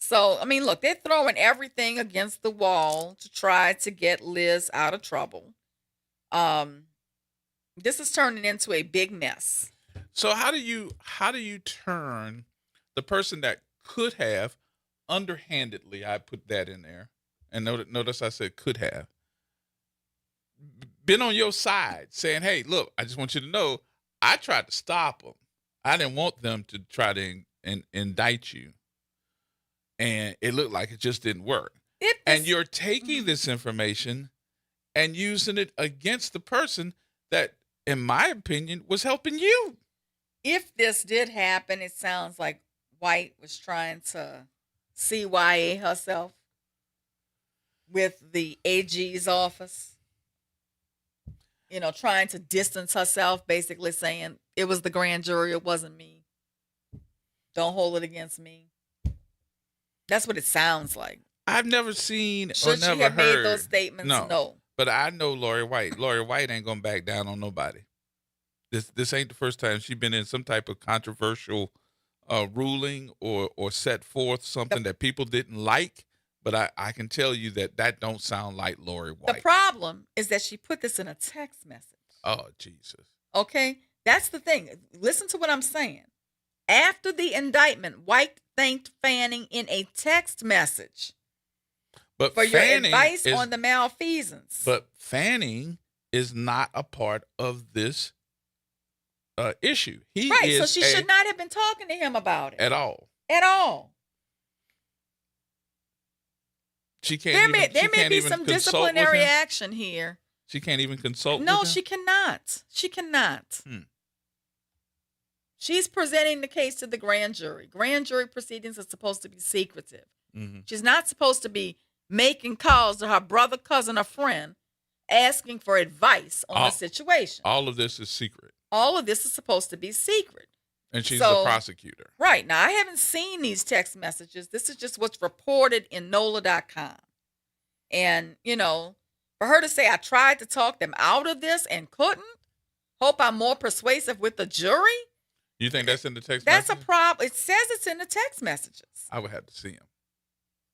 So, I mean, look, they're throwing everything against the wall to try to get Liz out of trouble. This is turning into a big mess. So how do you turn the person that could have underhandedly, I put that in there, and notice I said could have, been on your side saying, hey, look, I just want you to know, I tried to stop them. I didn't want them to try to indict you. And it looked like it just didn't work. And you're taking this information and using it against the person that, in my opinion, was helping you. If this did happen, it sounds like White was trying to CYA herself with the AG's office. You know, trying to distance herself, basically saying it was the grand jury, it wasn't me. Don't hold it against me. That's what it sounds like. I've never seen Should or never she have heard. made those statements? No. But I know Lori White. Lori White ain't gonna back down on nobody. This ain't the first time she's been in some type of controversial ruling or set forth something that people didn't like. But I can tell you that don't sound like Lori White. The problem is that she put this in a text message. Oh, Jesus. Okay? That's the thing. Listen to what I'm saying. After the indictment, White thanked Fanning in a text message But for your Fanning advice is- on the malfeasance. But Fanning is not a part of this issue. He Right, is so she should not have been talking to him about it. at all. At all. She can't. There may be some disciplinary him. action here. She can't even consult. No, with him? she cannot. She cannot. Hmm. She's presenting the case to the grand jury. Grand jury proceedings are supposed to be secretive. Mhm. She's not supposed to be making calls to her brother, cousin, or friend asking for advice on the situation. All of this is secret, All of this is supposed to be secret. and she's So- the prosecutor. Right. Now, I haven't seen these text messages. This is just what's reported in NOLA.com. And, you know, for her to say, I tried to talk them out of this and couldn't, hope I'm more persuasive with the jury, You think that's in the text? that's message? a problem. It says it's in the text messages. I would have to see him.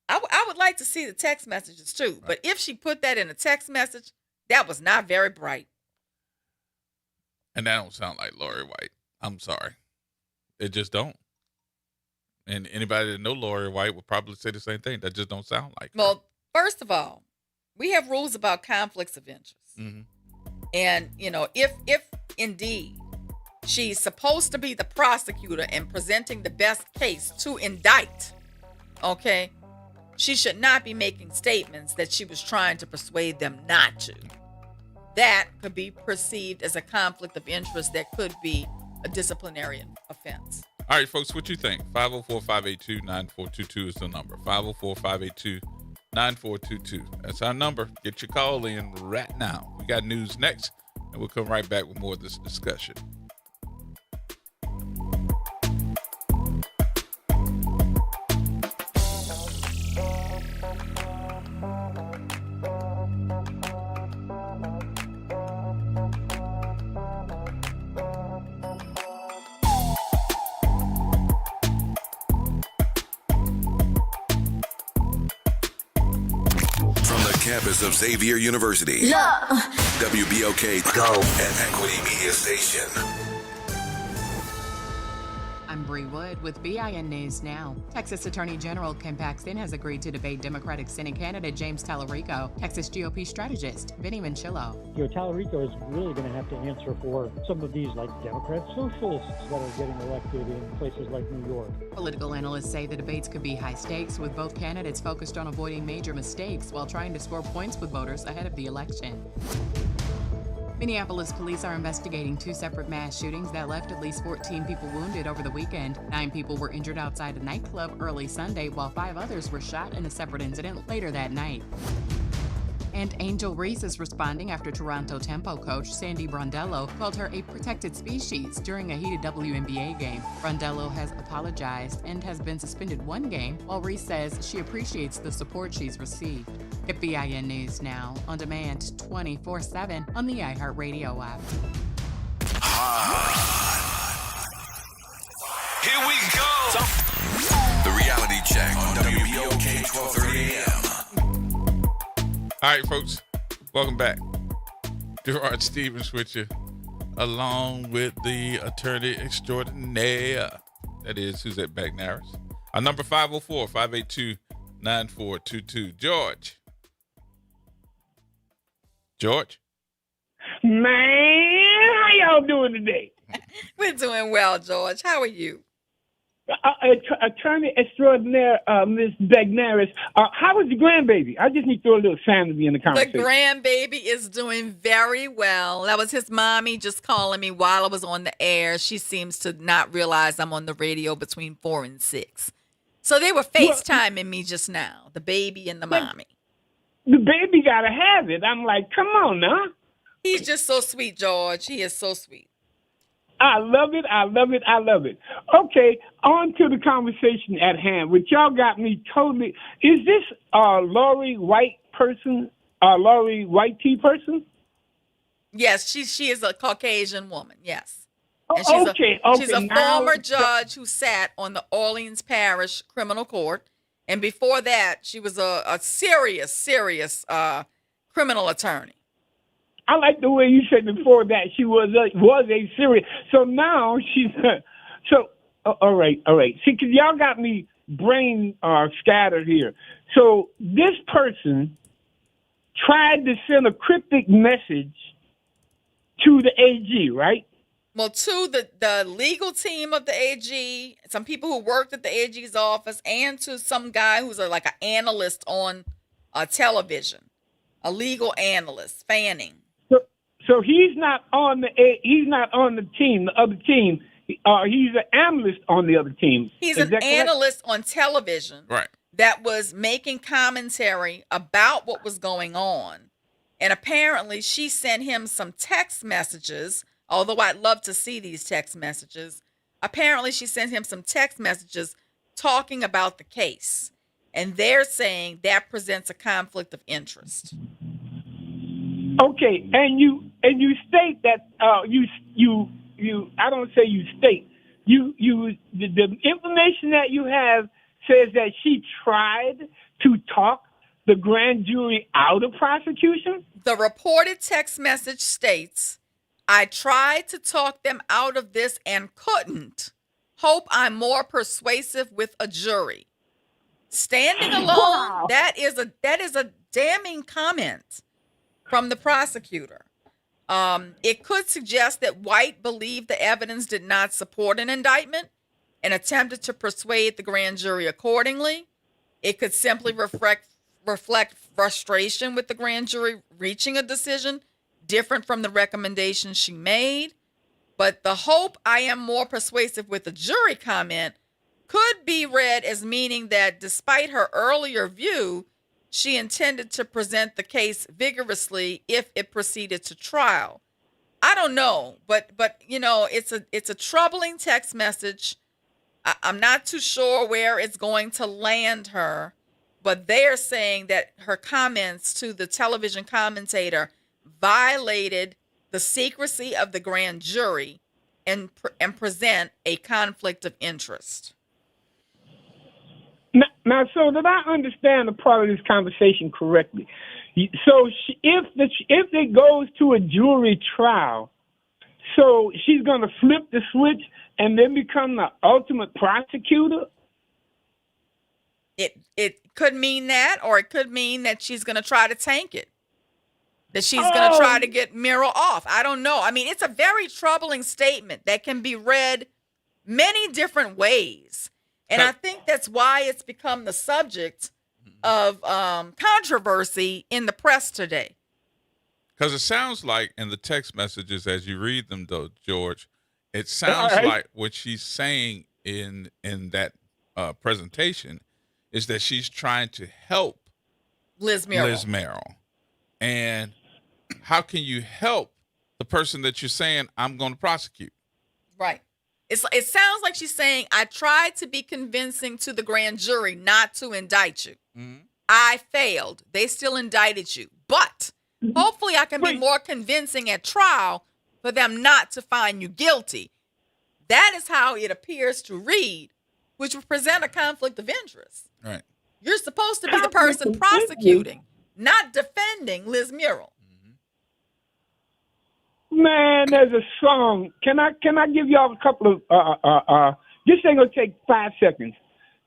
I would like to see the text messages too. But if she put that in a text message, that was not very bright. And that don't sound like Lori White. I'm sorry. It just don't. And anybody that know Lori White would probably say the same thing. That just don't sound like her. Well, first of all, we have rules about conflicts of interest. Mhm. And, you know, if indeed she's supposed to be the prosecutor and presenting the best case to indict, okay, she should not be making statements that she was trying to persuade them not to. That could be perceived as a conflict of interest that could be a disciplinary offense. All right, folks, what you think? 504-582-9422 is the number. 504-582-9422. That's our number. Get your call in right now. We got news next, and we'll come right back with more of this discussion. From the campus of Xavier University, WBOK Go and Equity Media Station. I'm Bree Wood with BIN News Now. Texas Attorney General Ken Paxton has agreed to debate Democratic Senate candidate James Tallarico, Texas GOP strategist Benny Manchillo. Tallarico is really going to have to answer for some of these, like Democrat socialists that are getting elected in places like New York. Political analysts say the debates could be high stakes, with both candidates focused on avoiding major mistakes while trying to score points with voters ahead of the election. Minneapolis police are investigating two separate mass shootings that left at least 14 people wounded over the weekend. 9 people were injured outside a nightclub early Sunday, while 5 others were shot in a separate incident later that night. And Angel Reese is responding after Toronto Tempo coach Sandy Brondello called her a protected species during a heated WNBA game. Brondello has apologized and has been suspended 1 game, while Reese says she appreciates the support she's received. Get BIN News Now on demand 24/7 on the iHeartRadio app. Here we go. The reality check on WBOK 1230 AM. All right, folks, welcome back. Gerard Stevens with you, along with the attorney extraordinaire. That is Suzette Bagnaris. Our number 504-582-9422. George? Man, how y'all doing today? We're doing well, George. How are you? Attorney extraordinaire, Ms. Begnaris, how is the grandbaby? I just need to throw a little sanity in the The conversation. grandbaby is doing very well. That was his mommy just calling me while I was on the air. She seems to not realize I'm on the radio between 4 and 6. So they were FaceTiming me just now, the baby and the mommy. The baby got to have it. I'm like, come on now. He's just so sweet, George. He is so sweet. I love it. I love it. I love it. Okay, on to the conversation at hand, which y'all got me totally. Is this Lori White person? Lori White T person? Yes, she is a Caucasian woman. Yes. Oh, And she's okay, she's a now- former judge who sat on the Orleans Parish Criminal Court. And before that, she was a serious criminal attorney. I like the way you said before that she was a serious. So now she's all right. See, because y'all got me brain scattered here. So this person tried to send a cryptic message to the AG, right? Well, to the legal team of the AG, some people who worked at the AG's office, and to some guy who's like an analyst on television, a legal analyst, Fanning. So he's not on the team, the other team. He's an analyst on the other team. He's Is an that correct? analyst on television, right? That was making commentary about what was going on, and apparently she sent him some text messages. Although I'd love to see these text messages, apparently she sent him some text messages talking about the case, and they're saying that presents a conflict of interest. Okay, and you state that you I don't say you state the information that you have says that she tried to talk the grand jury out of prosecution. The reported text message states, "I tried to talk them out of this and couldn't. Hope I'm more persuasive with a jury." Standing alone, that is a damning comment from the prosecutor. It could suggest that White believed the evidence did not support an indictment and attempted to persuade the grand jury accordingly. It could simply reflect frustration with the grand jury reaching a decision different from the recommendation she made. But the "hope I am more persuasive with the jury" comment could be read as meaning that despite her earlier view, she intended to present the case vigorously if it proceeded to trial. I don't know, but it's a troubling text message. I'm not too sure where it's going to land her, but they're saying that her comments to the television commentator violated the secrecy of the grand jury and present a conflict of interest. Now, so did I understand the part of this conversation correctly? So if it goes to a jury trial, so she's going to flip the switch and then become the ultimate prosecutor? It could mean that, or it could mean that she's going to try to tank it. That she's going to try to get Miro off. I don't know. I mean, it's a very troubling statement that can be read many different ways. And I think that's why it's become the subject of controversy in the press today. Because it sounds like in the text messages, as you read them, though, George, it sounds like what she's saying in that presentation is that she's trying to help Liz Merrill. And how can you help the person that you're saying, I'm going to prosecute? Right. It sounds like she's saying, I tried to be convincing to the grand jury not to indict you. Mm-hmm. I failed. They still indicted you. But hopefully I can be more convincing at trial for them not to find you guilty. That is how it appears to read, which would present a conflict of interest. Right. You're supposed to be the person prosecuting, not defending Liz Murrell. Man, there's a song. Can I give y'all a couple of this ain't gonna take 5 seconds.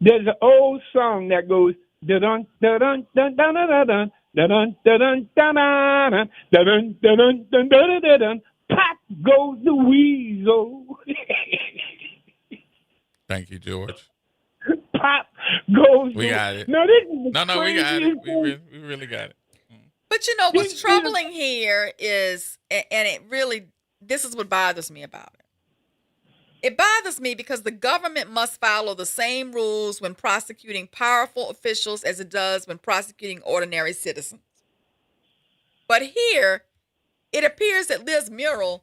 There's an old song that goes dun dun dun dun dun dun dun dun dun dun dun dun dun dun dun dun. Pop goes the weasel. Thank you, George. Pop goes. We got it. No, this is the No, we got it. craziest We really got it. But you know what's troubling here is, and it really, this is what bothers me about it. It bothers me because the government must follow the same rules when prosecuting powerful officials as it does when prosecuting ordinary citizens. But here, it appears that Liz Muriel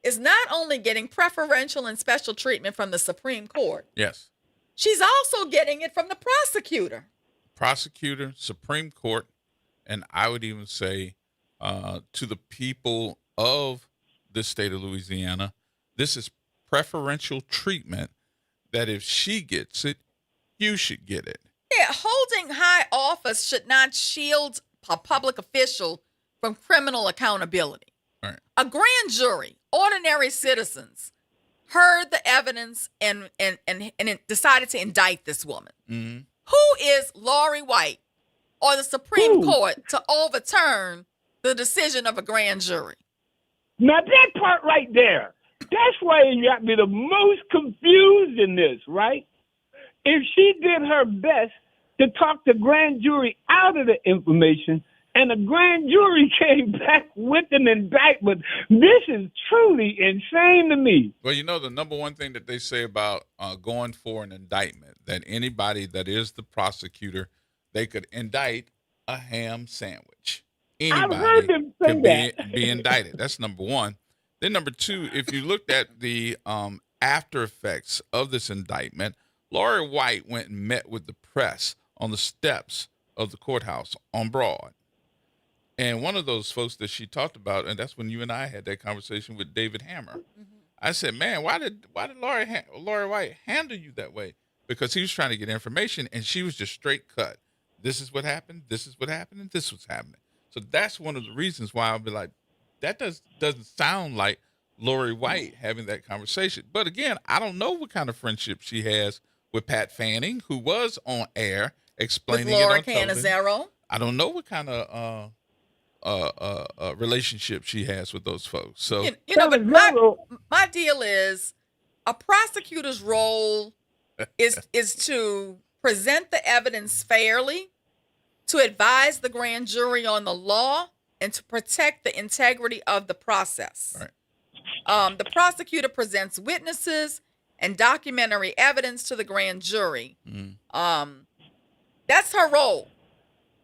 is not only getting preferential and special treatment from the Supreme Court. Yes. She's also getting it from the prosecutor. Prosecutor, Supreme Court, and I would even say to the people of the state of Louisiana, this is preferential treatment that if she gets it, you should get it. Yeah, holding high office should not shield a public official from criminal accountability. Right. A grand jury, ordinary citizens, heard the evidence and it decided to indict this woman. Mm-hmm. Who is Lori White or the Supreme Court to overturn the decision of a grand jury? Now that part right there, that's why you got me the most confused in this, right? If she did her best to talk the grand jury out of the information, and the grand jury came back with an indictment, this is truly insane to me. Well, you know, the number one thing that they say about going for an indictment, that anybody that is the prosecutor, they could indict a ham sandwich. Anybody I've heard them say can that. be indicted. That's number one. Then number two, if you looked at the after effects of this indictment, Lori White went and met with the press on the steps of the courthouse on Broad. And one of those folks that she talked about, and that's when you and I had that conversation with David Hammer. Mm-hmm. I said, man, why did Lori White handle you that way? Because he was trying to get information, and she was just straight cut. This is what happened, this is what happened, and this was happening. So that's one of the reasons why I'll be like, that doesn't sound like Lori White having that conversation. But again, I don't know what kind of friendship she has with Pat Fanning, who was on air explaining with Laura it on television. Cannizzaro. I don't know what kind of relationship she has with those folks. So you know, but my deal is a prosecutor's role is to present the evidence fairly, to advise the grand jury on the law, and to protect the integrity of the process. Right. The prosecutor presents witnesses and documentary evidence to the grand jury. That's her role.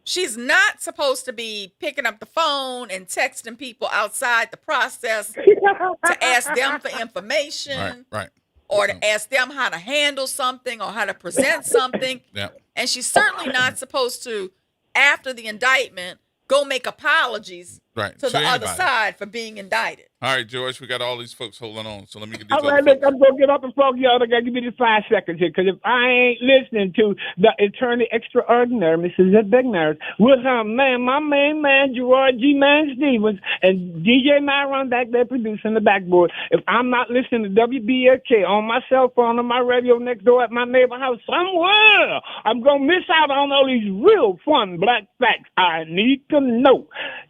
She's not supposed to be picking up the phone and texting people outside the process to ask them for information, right. or to ask them how to handle something or how to present something. Yeah. And she's certainly not supposed to, after the indictment, go make apologies to the other side for being indicted. All right, George, we got all these folks holding on, so let me get these All right, look, I'm going to get up and talk y'all. I got to give me just 5 seconds here, because if I ain't listening to the attorney extraordinaire, Mrs. Bednar, with her my main man, Gerard G-Man Stevens, and DJ Myron back there producing the backboard, if I'm not listening to WBLK on my cell phone, on my radio next door at my neighbor house somewhere, I'm going to miss out on all these real fun black facts I need to know.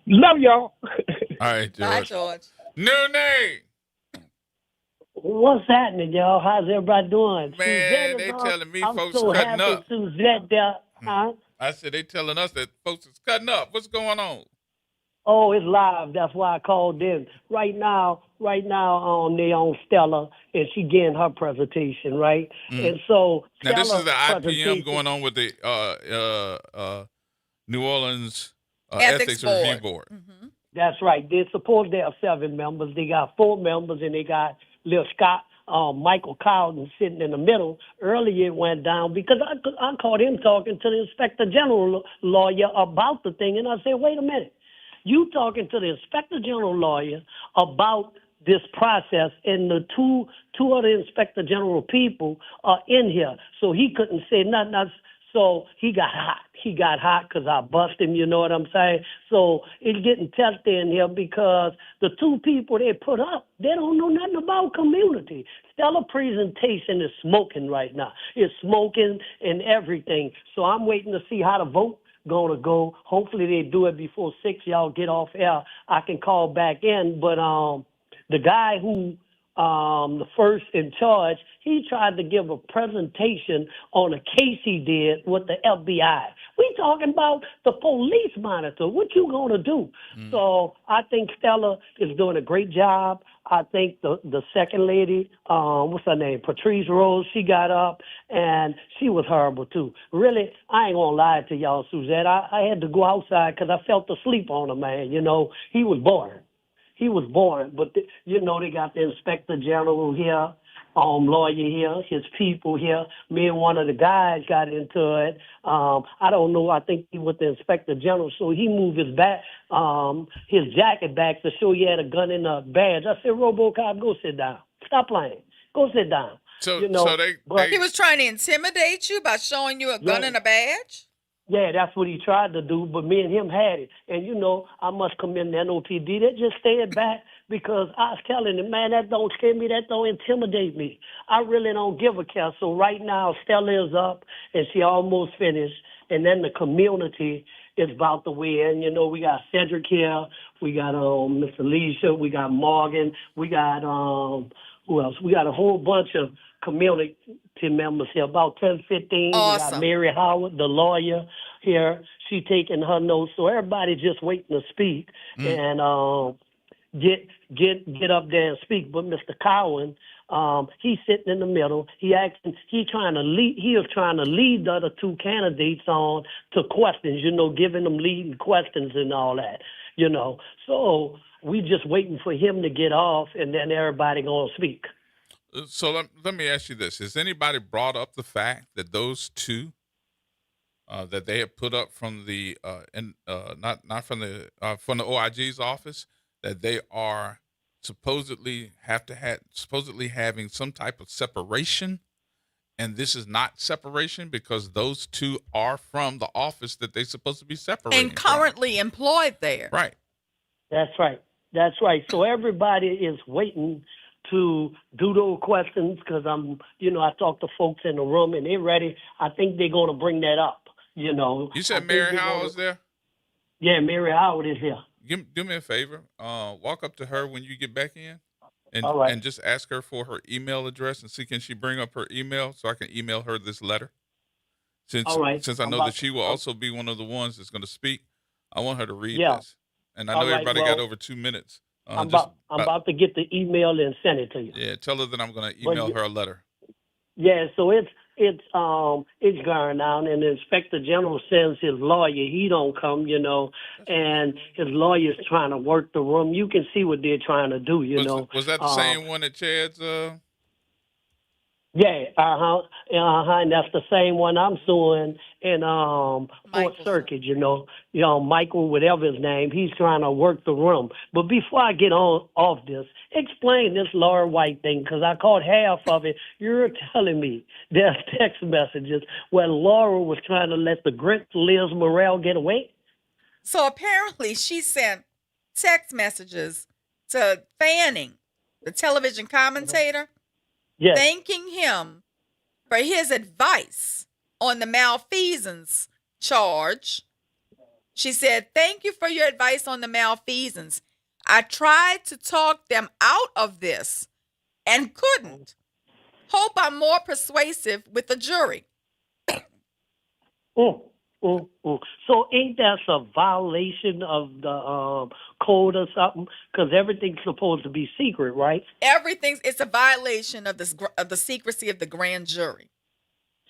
Love y'all. All right, George. Bye, George. New name. What's happening, y'all? How's everybody doing? Man, they telling me I'm folks so cutting happy up. Suzette there. Huh? I said they telling us that folks is cutting up. What's going on? Oh, it's live. That's why I called in. Right now, they on Stella, and she getting her presentation, right? And so now this is the IPM presentation going on with the New Orleans Ethics Review Board. Mm-hmm. That's right. They're supposed to have 7 members. They got 4 members, and they got Lil Scott, Michael Cowden sitting in the middle. Earlier it went down because I caught him talking to the Inspector General lawyer about the thing, and I said, wait a minute. You talking to the Inspector General lawyer about this process, and the two other Inspector General people are in here, so he couldn't say nothing. So he got hot. He got hot because I bust him, you know what I'm saying? So it's getting tested in here because the 2 people they put up, they don't know nothing about community. Stellar presentation is smoking right now. It's smoking and everything. So I'm waiting to see how the vote going to go. Hopefully they do it before 6. Y'all get off air. I can call back in. But the guy who the first in charge, he tried to give a presentation on a case he did with the FBI. We talking about the police monitor. What you gonna do? So I think Stella is doing a great job. I think the second lady, what's her name, Patrice Rose, she got up and she was horrible too. Really, I ain't gonna lie to y'all, Suzette. I had to go outside because I felt asleep on him, man. You know, he was boring. He was born, but you know they got the inspector general here, lawyer here, his people here. Me and one of the guys got into it. I don't know. I think he was the inspector general, so he moved his jacket back to show he had a gun in a badge. I said, RoboCop, go sit down. Stop playing. Go sit down. So, you know, He was trying to intimidate you by showing you a gun and a badge? Yeah, that's what he tried to do, but me and him had it. And, you know, I must commend the NOPD. They just stayed back because I was telling them, man, that don't scare me. That don't intimidate me. I really don't give a care. So right now, Stella is up, and she almost finished. And then the community is about to win. You know, we got Cedric here. We got Miss Alicia. We got Morgan. We got, who else? We got a whole bunch of community members here, about 10, 15. Awesome. We got Mary Howard, the lawyer here. She taking her notes. So everybody just waiting to speak and get up there and speak. But Mr. Cowan, he's sitting in the middle. He was trying to lead the other two candidates on to questions, you know, giving them leading questions and all that, you know. So we just waiting for him to get off, and then everybody gonna speak. So let me ask you this: has anybody brought up the fact that those two that they have put up from the not from the OIG's office, that they are supposedly having some type of separation, and this is not separation because those two are from the office that they're supposed to be separating and currently employed there. Right. That's right. That's right. So everybody is waiting to do those questions because I talked to folks in the room and they're ready. I think they're going to bring that up, you know. You said Mary Howard's there? Yeah, Mary Howard is here. Do me a favor. Walk up to her when you get back in and, All right. and just ask her for her email address and see can she bring up her email so I can email her this letter. All right. Since I know that she will also be one of the ones that's going to speak, I want her to read this. And I know All right, everybody well, got over 2 minutes. I'm about to get the email and send it to you. Yeah, tell her that I'm going to email her a letter. Yeah, so it's going down, and the inspector general sends his lawyer. He don't come, you know, and his lawyer's trying to work the room. You can see what they're trying to do, you know. Was that the same one that Chad's? Yeah, and that's the same one I'm suing in Fourth Circuit, you know, Michael, whatever his name, he's trying to work the room. But before I get off this, explain this Laura White thing, because I caught half of it. You're telling me there's text messages where Laura was trying to let the great Liz Morrell get away? So apparently she sent text messages to Fanning, the television commentator, yes, thanking him for his advice on the malfeasance charge. She said, "Thank you for your advice on the malfeasance. I tried to talk them out of this and couldn't. Hope I'm more persuasive with the jury." So ain't that a violation of the code or something? Because everything's supposed to be secret, right? It's a violation of the secrecy of the grand jury.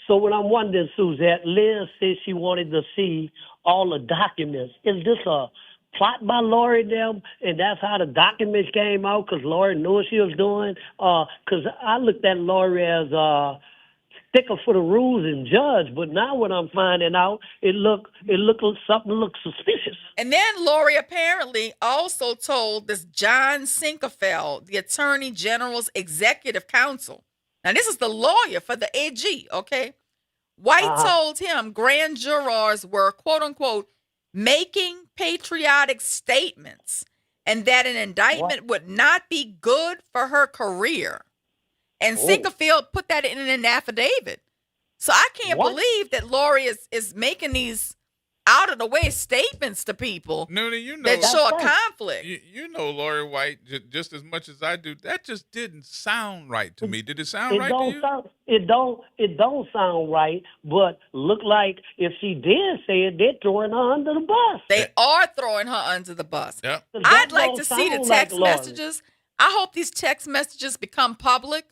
So what I'm wondering, Suzette, Liz said she wanted to see all the documents. Is this a plot by Lori them, and that's how the documents came out because Lori knew what she was doing? Because I looked at Lori as sticker for the rules and judge, but now what I'm finding out, something looks suspicious. And then Lori apparently also told this John Sinkefeld, the Attorney General's executive counsel. Now, this is the lawyer for the AG, okay? White told him grand jurors were, quote unquote, making patriotic statements and that an indictment would not be good for her career. And Sinkefeld put that in an affidavit. So I can't believe that Lori is making these out of the way statements to people Noonie, you know, that show a conflict. You know Lori White just as much as I do. That just didn't sound right to me. Did it sound right to you? It don't sound right, but look like if she did say it, they're throwing her under the bus. They are throwing her under the bus. Yep. I'd like to see the sound text like Lori. messages. I hope these text messages become public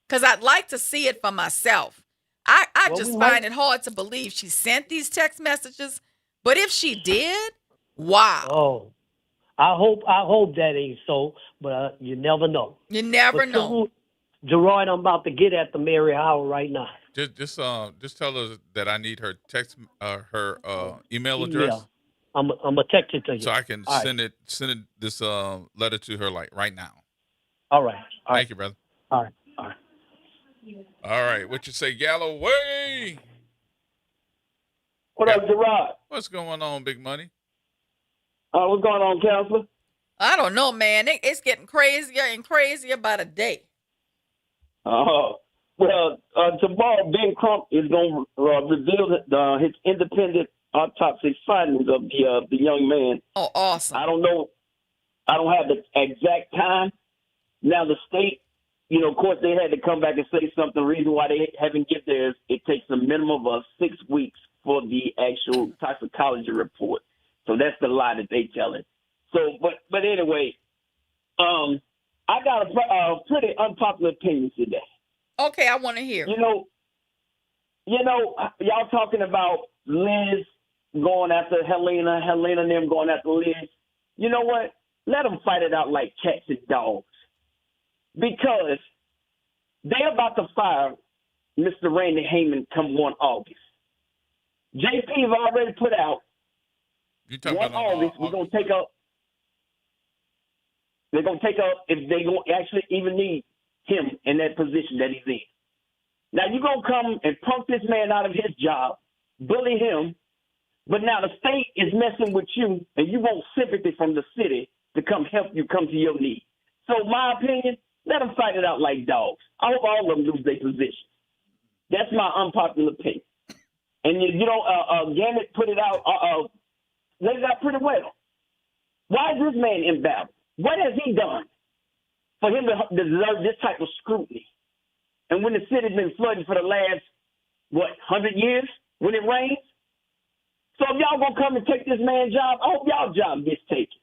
because I'd like to see it for myself. I Well, just we find might- it hard to believe she sent these text messages. But if she did, wow. Oh, I hope that ain't so, but you never know. You never But know. Gerard, I'm about to get at the Mary Howard right now. Just tell her that I need her text her email address. Yeah, I'm gonna text it to you. So I can All right. send this letter to her like right now. All right. Thank you, brother. All right. All right. What you say, Galloway? What up, Gerard? What's going on, Big Money? What's going on, Counselor? I don't know, man. It's getting crazier and crazier by the day. Well, tomorrow Ben Crump is going to reveal his independent autopsy findings of the young man. Oh, awesome. I don't know. I don't have the exact time. Now, the state, of course, they had to come back and say something. The reason why they haven't get there is it takes a minimum of 6 weeks for the actual toxicology report. So that's the lie that they telling. So, but anyway, I got a pretty unpopular opinion today. Okay, I want to hear. Y'all talking about Liz going after Helena and them going after Liz. You know what? Let them fight it out like cats and dogs. Because they're about to fire Mr. Randy Heyman come 1 August. JP have already put out You talking 1 about August, we're going to take up. They're going to take up if they going to actually even need him in that position that he's in. Now, you're going to come and punk this man out of his job, bully him, but now the state is messing with you, and you want sympathy from the city to come help you come to your need. So, my opinion, let them fight it out like dogs. I hope all of them lose their position. That's my unpopular opinion. And Gannett put it out, laid it out pretty well. Why is this man in battle? What has he done for him to deserve this type of scrutiny? And when the city's been flooding for the last, 100 years when it rains? So if y'all gonna come and take this man's job, I hope y'all job gets taken.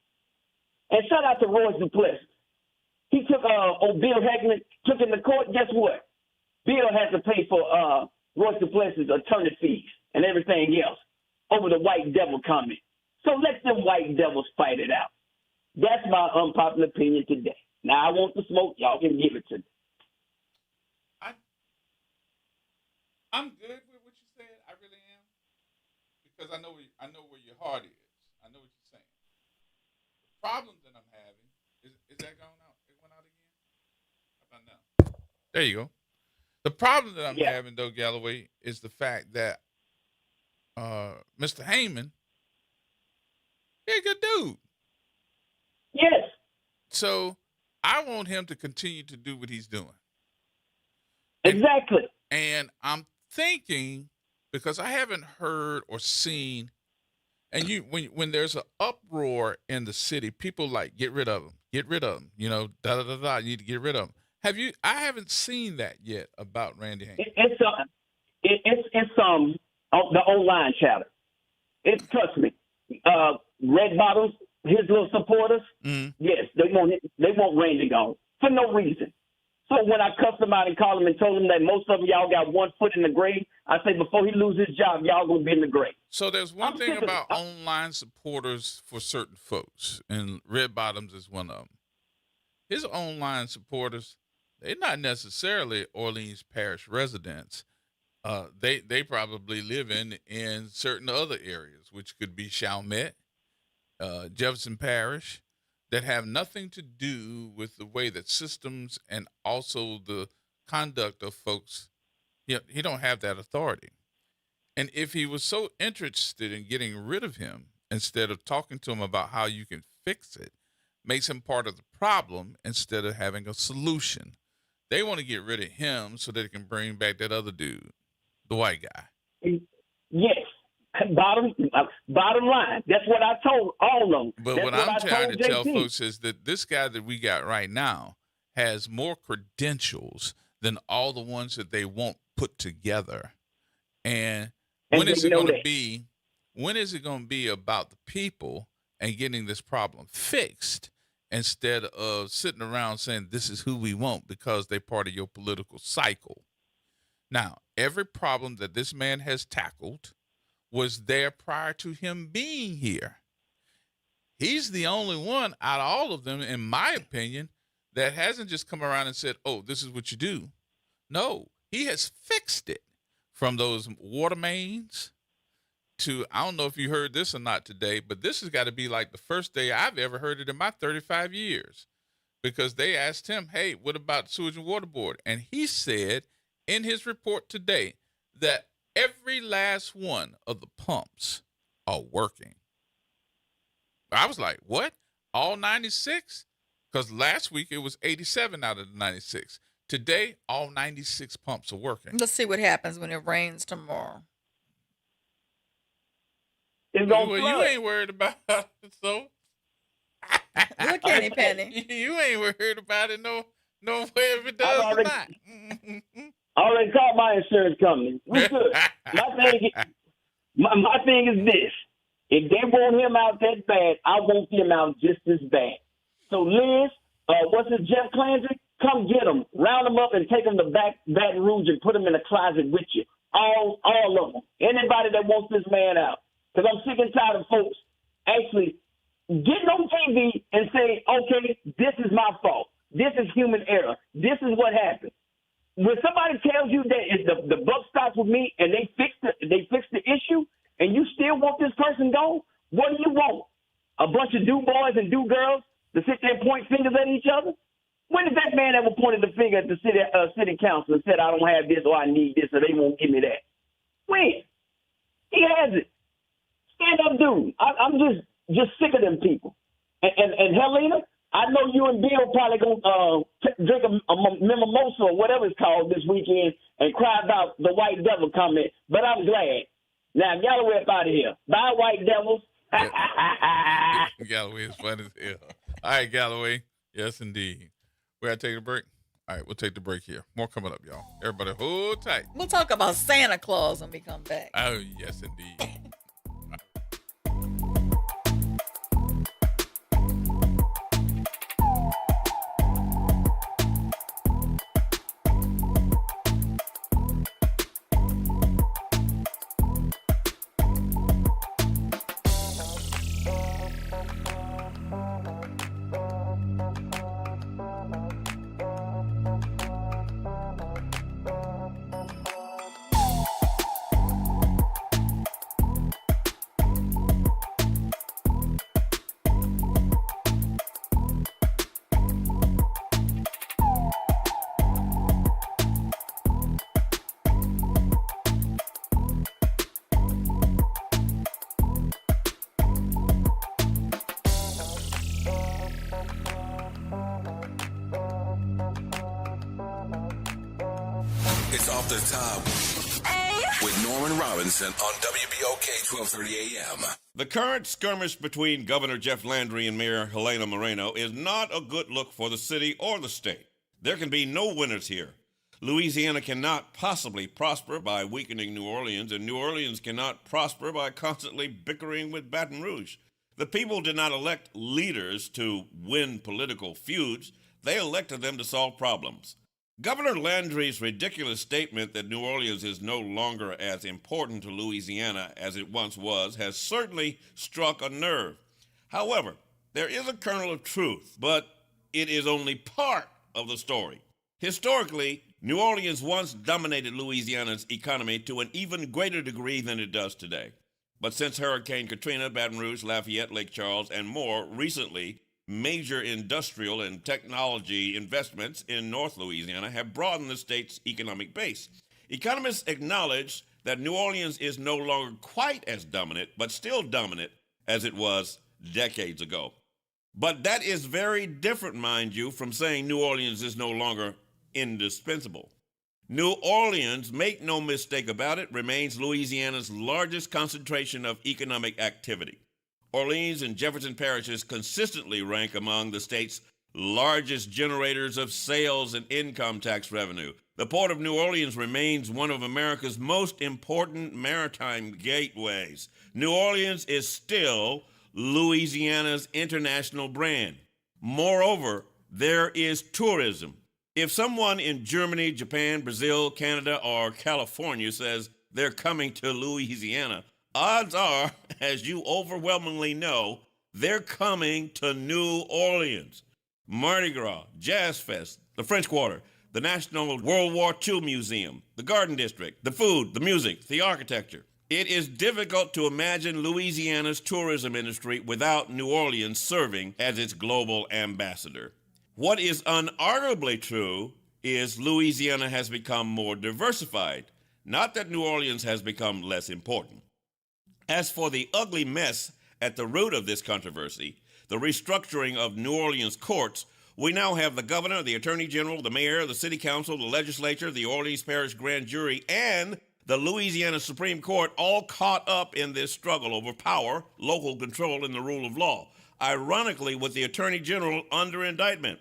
And shout out to Royce Duplessis. He took old Bill Heckman, took him to court. Guess what? Bill has to pay for Royce Duplessis' attorney fees and everything else over the white devil comment. So let them white devils fight it out. That's my unpopular opinion today. Now I want the smoke. Y'all can give it to me. I'm good with what you said. I really am, because I know where your heart is. I know what you're saying. The problem that I'm having is that going out? It went out again. How about now? There you go. The problem that I'm having, though, Galloway, is the fact that Mr. Heyman, he's a good dude. Yes. So I want him to continue to do what he's doing. Exactly. And I'm thinking, because I haven't heard or seen, and when there's an uproar in the city, people like get rid of him, you need to get rid of him. I haven't seen that yet about Randy Heyman. It's the online chatter. Trust me. Red Bottoms, his little supporters, yes, they want Randy gone for no reason. So when I cussed him out and called him and told him that most of y'all got 1 foot in the grave, I say before he loses his job, y'all gonna be in the grave. So there's one thing about online supporters for certain folks, and Red Bottoms is one of them. His online supporters, they're not necessarily Orleans Parish residents. They probably live in certain other areas, which could be Chalmette, Jefferson Parish, that have nothing to do with the way that systems and also the conduct of folks. He don't have that authority. And if he was so interested in getting rid of him, instead of talking to him about how you can fix it, makes him part of the problem instead of having a solution. They want to get rid of him so they can bring back that other dude, the white guy. Yes, Bottom line, that's what I told all of them. But That's what I I'm trying to told tell JT. folks is that this guy that we got right now has more credentials than all the ones that they won't put together. And when is they it know going to that. be? When is it going to be about the people and getting this problem fixed instead of sitting around saying this is who we want because they're part of your political cycle? Now, every problem that this man has tackled was there prior to him being here. He's the only one out of all of them, in my opinion, that hasn't just come around and said, oh, this is what you do. No, he has fixed it, from those water mains to, I don't know if you heard this or not today, but this has got to be like the first day I've ever heard it in my 35 years, because they asked him, hey, what about Sewage and Water Board? And he said in his report today that every last one of the pumps are working. I was like, what? All 96? Because last week it was 87 out of the 96. Today, all 96 pumps are working. Let's see what happens when it rains tomorrow. It's gonna Well, you ain't worried about it, so. Look, Kenny Penny. You ain't worried about it, no if it does or not. I already called my insurance company. We good. My thing is this. If they want him out that bad, I want him out just as bad. So Liz, what's his Jeff Clandry? Come get him. Round him up and take him to Baton Rouge and put him in a closet with you. All of them. Anybody that wants this man out. Because I'm sick and tired of folks actually getting on TV and saying, okay, this is my fault. This is human error. This is what happened. When somebody tells you that the buck stops with me and they fix the issue, and you still want this person gone, what do you want? A bunch of do boys and do girls to sit there and point fingers at each other? When did that man ever pointed the finger at the city council and said, I don't have this or I need this or they won't give me that? When? He has it. Stand up, dude. I'm just sick of them people. And Helena, I know you and Bill probably going to drink a mimosa or whatever it's called this weekend and cry about the white devil comment, but I'm glad. Now, Galloway up out of here. Bye, white devils. Galloway is funny as hell. All right, Galloway. Yes, indeed. We got to take a break? All right, we'll take the break here. More coming up, y'all. Everybody hold tight. We'll talk about Santa Claus when we come back. Oh, yes, indeed. It's Off the Top with Norman Robinson on WBOK 1230 AM. The current skirmish between Governor Jeff Landry and Mayor Helena Moreno is not a good look for the city or the state. There can be no winners here. Louisiana cannot possibly prosper by weakening New Orleans, and New Orleans cannot prosper by constantly bickering with Baton Rouge. The people did not elect leaders to win political feuds. They elected them to solve problems. Governor Landry's ridiculous statement that New Orleans is no longer as important to Louisiana as it once was has certainly struck a nerve. However, there is a kernel of truth, but it is only part of the story. Historically, New Orleans once dominated Louisiana's economy to an even greater degree than it does today. But since Hurricane Katrina, Baton Rouge, Lafayette, Lake Charles, and more recently, major industrial and technology investments in North Louisiana have broadened the state's economic base. Economists acknowledge that New Orleans is no longer quite as dominant, but still dominant as it was decades ago. But that is very different, mind you, from saying New Orleans is no longer indispensable. New Orleans, make no mistake about it, remains Louisiana's largest concentration of economic activity. Orleans and Jefferson parishes consistently rank among the state's largest generators of sales and income tax revenue. The Port of New Orleans remains one of America's most important maritime gateways. New Orleans is still Louisiana's international brand. Moreover, there is tourism. If someone in Germany, Japan, Brazil, Canada, or California says they're coming to Louisiana, odds are, as you overwhelmingly know, they're coming to New Orleans. Mardi Gras, Jazz Fest, the French Quarter, the National World War II Museum, the Garden District, the food, the music, the architecture. It is difficult to imagine Louisiana's tourism industry without New Orleans serving as its global ambassador. What is unarguably true is Louisiana has become more diversified, not that New Orleans has become less important. As for the ugly mess at the root of this controversy, the restructuring of New Orleans courts, we now have the governor, the attorney general, the mayor, the city council, the legislature, the Orleans Parish grand jury, and the Louisiana Supreme Court all caught up in this struggle over power, local control, and the rule of law, ironically with the attorney general under indictment.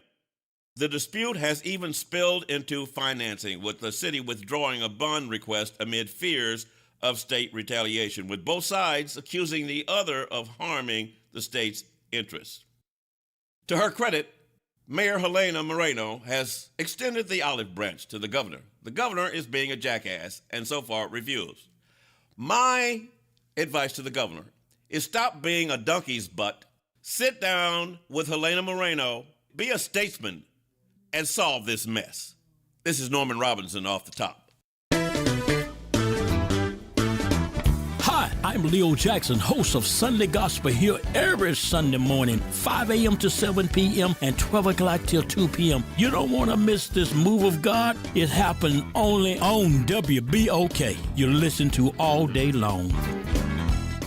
The dispute has even spilled into financing, with the city withdrawing a bond request amid fears of state retaliation, with both sides accusing the other of harming the state's interests. To her credit, Mayor Helena Moreno has extended the olive branch to the governor. The governor is being a jackass and so far refused. My advice to the governor is stop being a donkey's butt, sit down with Helena Moreno, be a statesman, and solve this mess. This is Norman Robinson off the top. Hi, I'm Leo Jackson, host of Sunday Gospel here every Sunday morning, 5 a.m. to 7 p.m. and 12 o'clock till 2 p.m. You don't want to miss this move of God. It happens only on WBOK. You listen to all day long.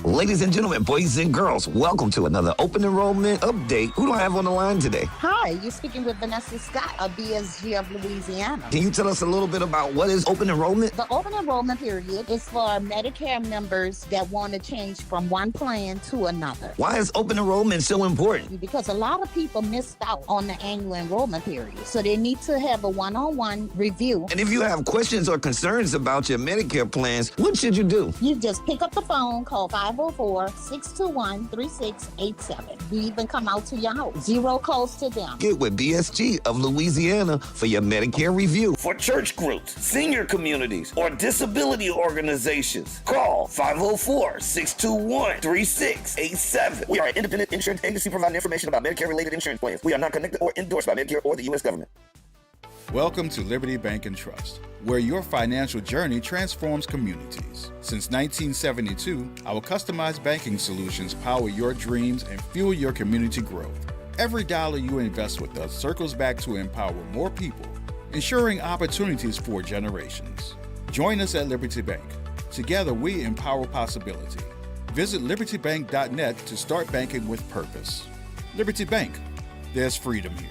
Ladies and gentlemen, boys and girls, welcome to another open enrollment update. Who do I have on the line today? Hi, you're speaking with Vanessa Scott of BSG of Louisiana. Can you tell us a little bit about what is open enrollment? The open enrollment period is for Medicare members that want to change from one plan to another. Why is open enrollment so important? Because a lot of people missed out on the annual enrollment period, so they need to have a one-on-one review. And if you have questions or concerns about your Medicare plans, what should you do? You just pick up the phone, call 504-621-3687. We even come out to your house. Zero cost to them. Get with BSG of Louisiana for your Medicare review. For church groups, senior communities, or disability organizations, call 504-621-3687. We are an independent insurance agency providing information about Medicare-related insurance plans. We are not connected or endorsed by Medicare or the U.S. government. Welcome to Liberty Bank and Trust, where your financial journey transforms communities. Since 1972, our customized banking solutions power your dreams and fuel your community growth. Every dollar you invest with us circles back to empower more people, ensuring opportunities for generations. Join us at Liberty Bank. Together, we empower possibility. Visit libertybank.net to start banking with purpose. Liberty Bank, there's freedom here.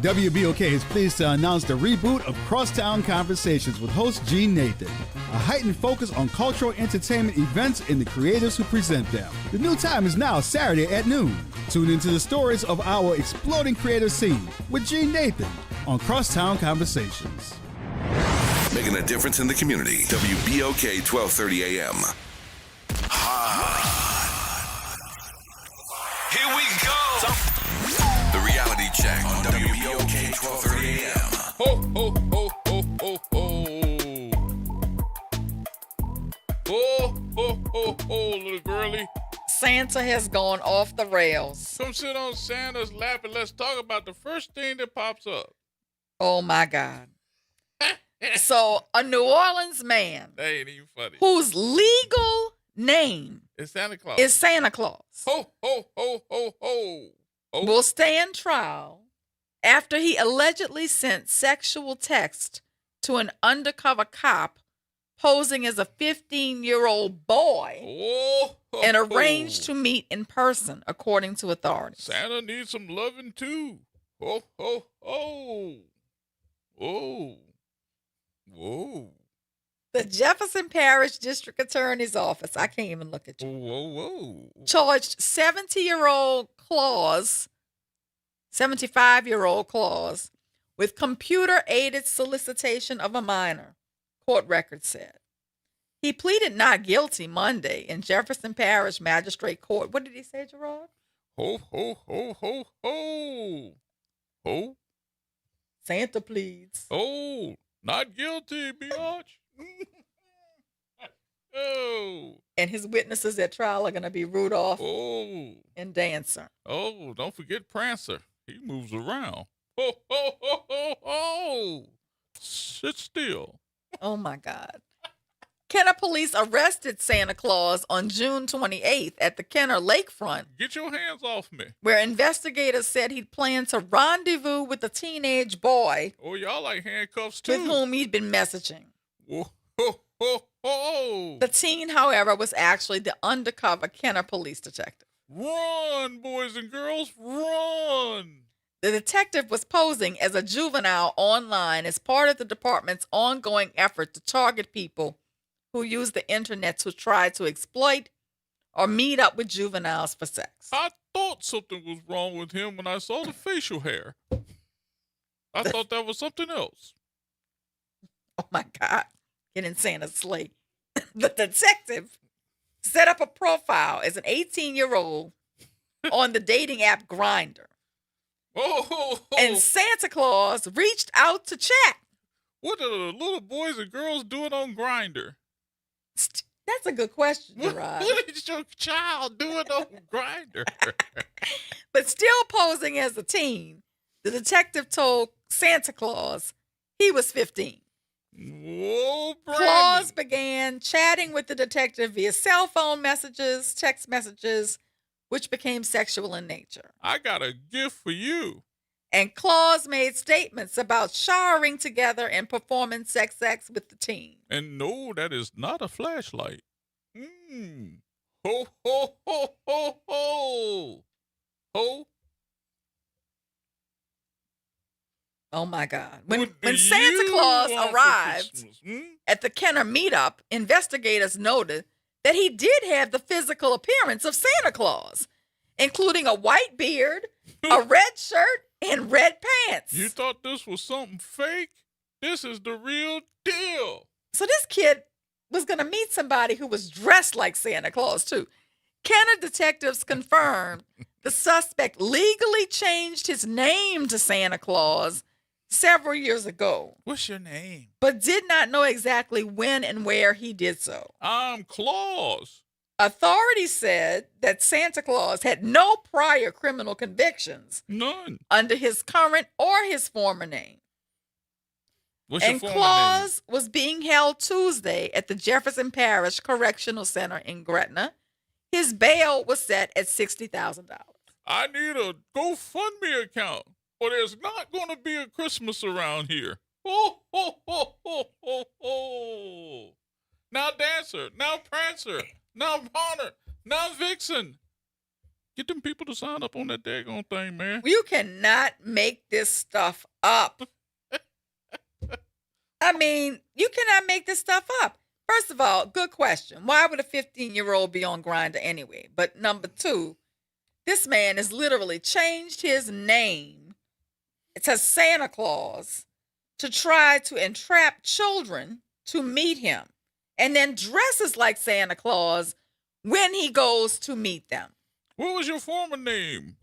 WBOK is pleased to announce the reboot of Crosstown Conversations with host Gene Nathan, a heightened focus on cultural entertainment events and the creators who present them. The new time is now Saturday at noon. Tune into the stories of our exploding creative scene with Gene Nathan on Crosstown Conversations. Making a difference in the community. WBOK 1230 AM. Here we go. The reality check on WBOK 1230 AM. Ho, ho, ho, ho, ho, ho. Ho, ho, ho, ho, little girlie. Santa has gone off the rails. Come sit on Santa's lap and let's talk about the first thing that pops up. Oh, my God. So, a New Orleans man That ain't even funny. whose legal name It's Santa Claus. is Santa Claus Ho, ho, ho, ho, ho. will stand trial after he allegedly sent sexual text to an undercover cop posing as a 15-year-old boy and arranged to meet in person, according to authorities. Santa needs some loving too. Ho, ho, ho. Oh. Whoa. The Jefferson Parish District Attorney's Office, I can't even look at you, Whoa. charged 75-year-old Claus with computer-aided solicitation of a minor, court records said. He pleaded not guilty Monday in Jefferson Parish Magistrate Court. What did he say, Gerard? Ho, ho, ho, ho, ho. Ho. Santa pleads. Oh, not guilty, biatch. Oh. And his witnesses at trial are going to be Rudolph and Dancer. Oh, don't forget Prancer. He moves around. Ho, ho, ho, ho, ho. Sit still. Oh, my God. Kenner police arrested Santa Claus on June 28th at the Kenner lakefront. Get your hands off me. Where investigators said he'd planned to rendezvous with a teenage boy. Oh, y'all like handcuffs too. With whom he'd been messaging. Whoa, ho, ho, ho. The teen, however, was actually the undercover Kenner police detective. Run, boys and girls, run. The detective was posing as a juvenile online as part of the department's ongoing effort to target people who use the internet to try to exploit or meet up with juveniles for sex. I thought something was wrong with him when I saw the facial hair. I thought that was something else. Oh, my God. Get in Santa's sleigh. The detective set up a profile as an 18-year-old on the dating app Grindr. And Santa Claus reached out to chat. What are the little boys and girls doing on Grindr? That's a good question, Gerard. What is your child doing on Grindr? But still posing as a teen, the detective told Santa Claus he was 15. Whoa, Brandon. Claus began chatting with the detective via cell phone messages, text messages, which became sexual in nature. I got a gift for you. And Claus made statements about showering together and performing sex acts with the teen. And no, that is not a flashlight. Ho, ho, ho, ho, ho. Ho. Oh, my God. When Santa Claus arrived at the Kenner meetup, investigators noted that he did have the physical appearance of Santa Claus, including a white beard, a red shirt, and red pants. You thought this was something fake? This is the real deal. So this kid was going to meet somebody who was dressed like Santa Claus, too. Kenner detectives confirmed the suspect legally changed his name to Santa Claus several years ago. What's your name? But did not know exactly when and where he did so. I'm Claus. Authorities said that Santa Claus had no prior criminal convictions. None. Under his current or his former name. What's your former name? Claus was being held Tuesday at the Jefferson Parish Correctional Center in Gretna. His bail was set at $60,000. I need a GoFundMe account, or there's not going to be a Christmas around here. Ho, ho, ho, ho, ho, ho. Now Dancer, now Prancer, now Bonner, now Vixen. Get them people to sign up on that daggone thing, man. You cannot make this stuff up. I mean, you cannot make this stuff up. First of all, good question. Why would a 15-year-old be on Grindr anyway? But number two, this man has literally changed his name to Santa Claus to try to entrap children to meet him, and then dresses like Santa Claus when he goes to meet them. What was your former name?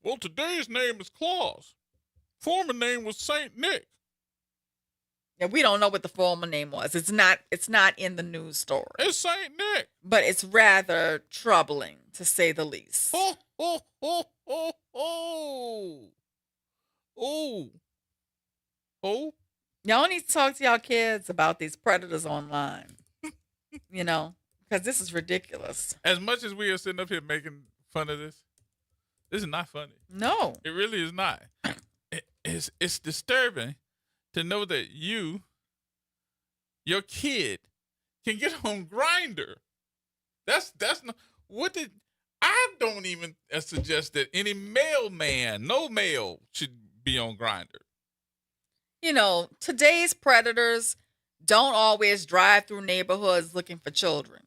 Well, today's name is Claus. Former name was Saint Nick. Yeah, we don't know what the former name was. It's not in the news story. It's Saint Nick. But it's rather troubling, to say the least. Ho, ho, ho, ho, ho. Oh. Oh. Y'all need to talk to y'all kids about these predators online. You know, because this is ridiculous. As much as we are sitting up here making fun of this is not funny. No. It really is not. It's disturbing to know that your kid, can get on Grindr. That's not what did I don't even suggest that any no male should be on Grindr. You know, today's predators don't always drive through neighborhoods looking for children.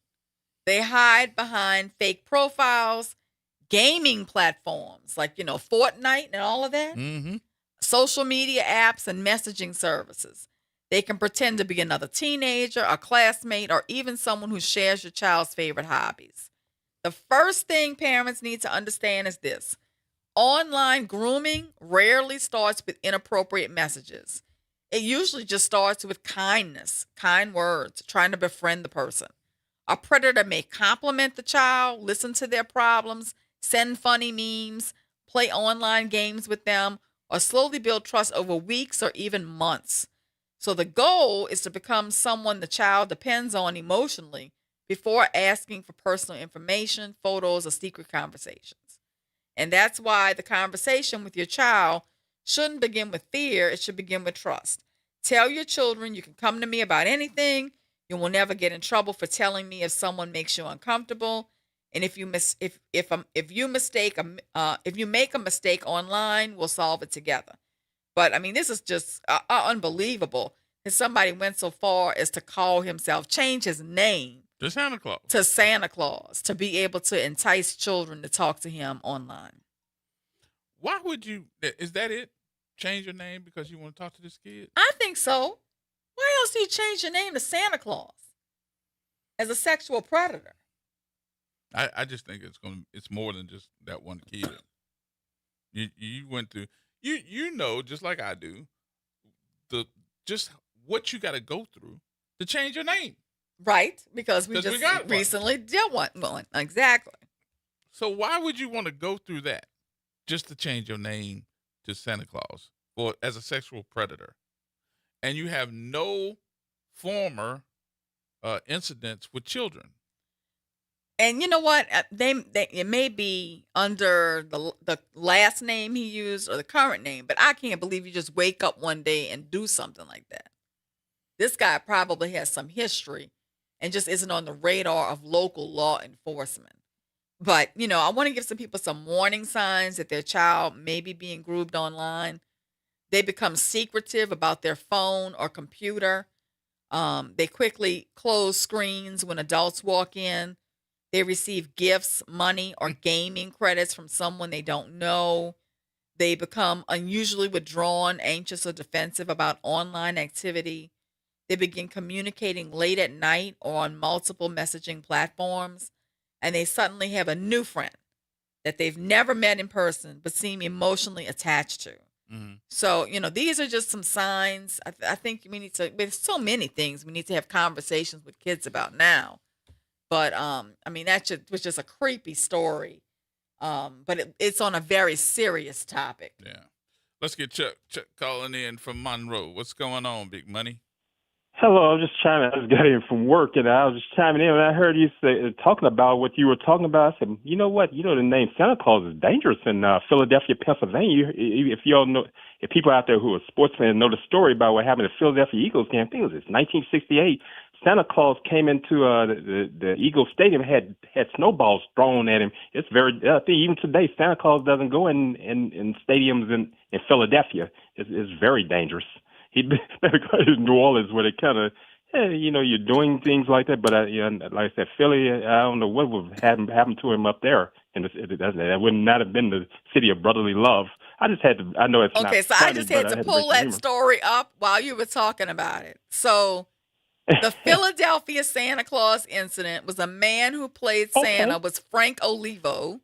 They hide behind fake profiles, gaming platforms like, Fortnite and all of that, social media apps and messaging services. They can pretend to be another teenager, a classmate, or even someone who shares your child's favorite hobbies. The first thing parents need to understand is this: online grooming rarely starts with inappropriate messages. It usually just starts with kindness, kind words, trying to befriend the person. A predator may compliment the child, listen to their problems, send funny memes, play online games with them, or slowly build trust over weeks or even months. So the goal is to become someone the child depends on emotionally before asking for personal information, photos, or secret conversations. And that's why the conversation with your child shouldn't begin with fear. It should begin with trust. Tell your children you can come to me about anything. You will never get in trouble for telling me if someone makes you uncomfortable. And if you make a mistake online, we'll solve it together. But I mean, this is just unbelievable. And somebody went so far as to change his name to Santa Claus to be able to entice children to talk to him online. Why would you? Is that it? Change your name because you want to talk to this kid? I think so. Why else do you change your name to Santa Claus as a sexual predator? I just think it's more than just that one kid. You went through just like I do, just what you got to go through to change your name. Right, because we recently did one. Exactly. So why would you want to go through that just to change your name to Santa Claus or as a sexual predator? And you have no former incidents with children. And you know what? It may be under the last name he used or the current name, but I can't believe you just wake up one day and do something like that. This guy probably has some history and just isn't on the radar of local law enforcement. But, I want to give some people some warning signs that their child may be being groomed online. They become secretive about their phone or computer. They quickly close screens when adults walk in. They receive gifts, money, or gaming credits from someone they don't know. They become unusually withdrawn, anxious, or defensive about online activity. They begin communicating late at night or on multiple messaging platforms. And they suddenly have a new friend that they've never met in person but seem emotionally attached to. Mm-hmm. So, these are just some signs. I think we need to, there's so many things we need to have conversations with kids about now. But, that was just a creepy story. But it's on a very serious topic. Yeah. Let's get Chuck calling in from Monroe. What's going on, Big Money? Hello, I just got in from work, and I was just chiming in, and I heard you talking about what you were talking about. I said, you know what? The name Santa Claus is dangerous in Philadelphia, Pennsylvania. If you all know, if people out there who are sports fans know the story about what happened to the Philadelphia Eagles game, I think it was 1968. Santa Claus came into the Eagles Stadium, had snowballs thrown at him. It's I think even today, Santa Claus doesn't go in stadiums in Philadelphia. It's very dangerous. He'd better go to New Orleans where they kind of, you're doing things like that. But like I said, Philly, I don't know what would happen to him up there. And that would not have been the city of brotherly love. I just had to. I know it's not okay. So funny, I just had to pull that story up while you were talking about it. So the Philadelphia Santa Claus incident was a man who played Santa was Frank Olivo,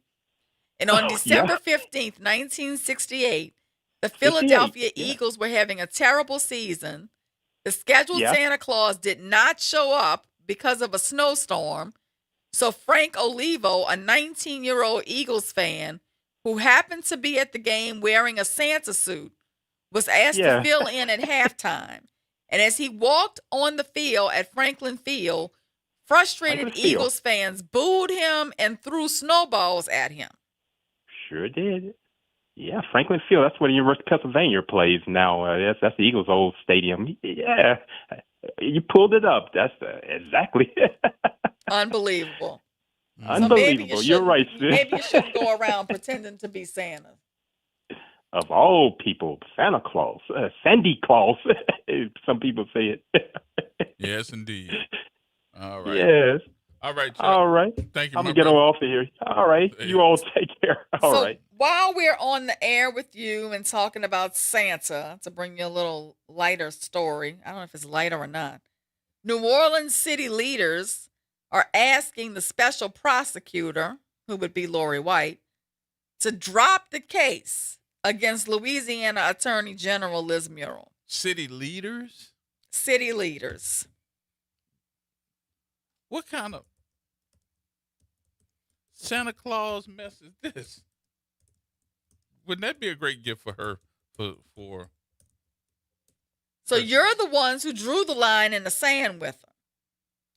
and on December 15th, 1968. The Philadelphia Eagles were having a terrible season. The scheduled Santa Claus did not show up because of a snowstorm. So Frank Olivo, a 19-year-old Eagles fan who happened to be at the game wearing a Santa suit, was asked to fill in at halftime. And as he walked on the field at Franklin Field, frustrated Eagles fans booed him and threw snowballs at him. Sure did. Yeah, Franklin Field. That's where the University of Pennsylvania plays now. That's the Eagles' old stadium. Yeah, you pulled it up. That's exactly. Unbelievable. Unbelievable. So You're right. Maybe you shouldn't go around pretending to be Santa. Of all people, Santa Claus, Sandy Claus. Some people say it. Yes, indeed. All right. Yes. All right, Chuck. All right. Thank you, I'm my going to get brother. off of here. All right. You all take care. All right. While we're on the air with you and talking about Santa, to bring you a little lighter story, I don't know if it's lighter or not. New Orleans city leaders are asking the special prosecutor, who would be Lori White, to drop the case against Louisiana Attorney General Liz Muriel. City leaders? City leaders. What kind of Santa Claus mess is this? Wouldn't that be a great gift for her? For So you're the ones who drew the line in the sand with her.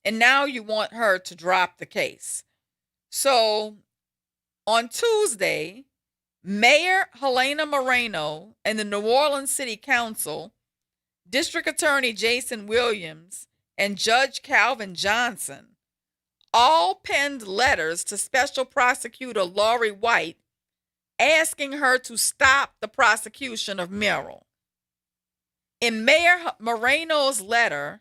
And now you want her to drop the case. So on Tuesday, Mayor Helena Moreno and the New Orleans City Council, District Attorney Jason Williams, and Judge Calvin Johnson all penned letters to Special Prosecutor Lori White asking her to stop the prosecution of Muriel. In Mayor Moreno's letter,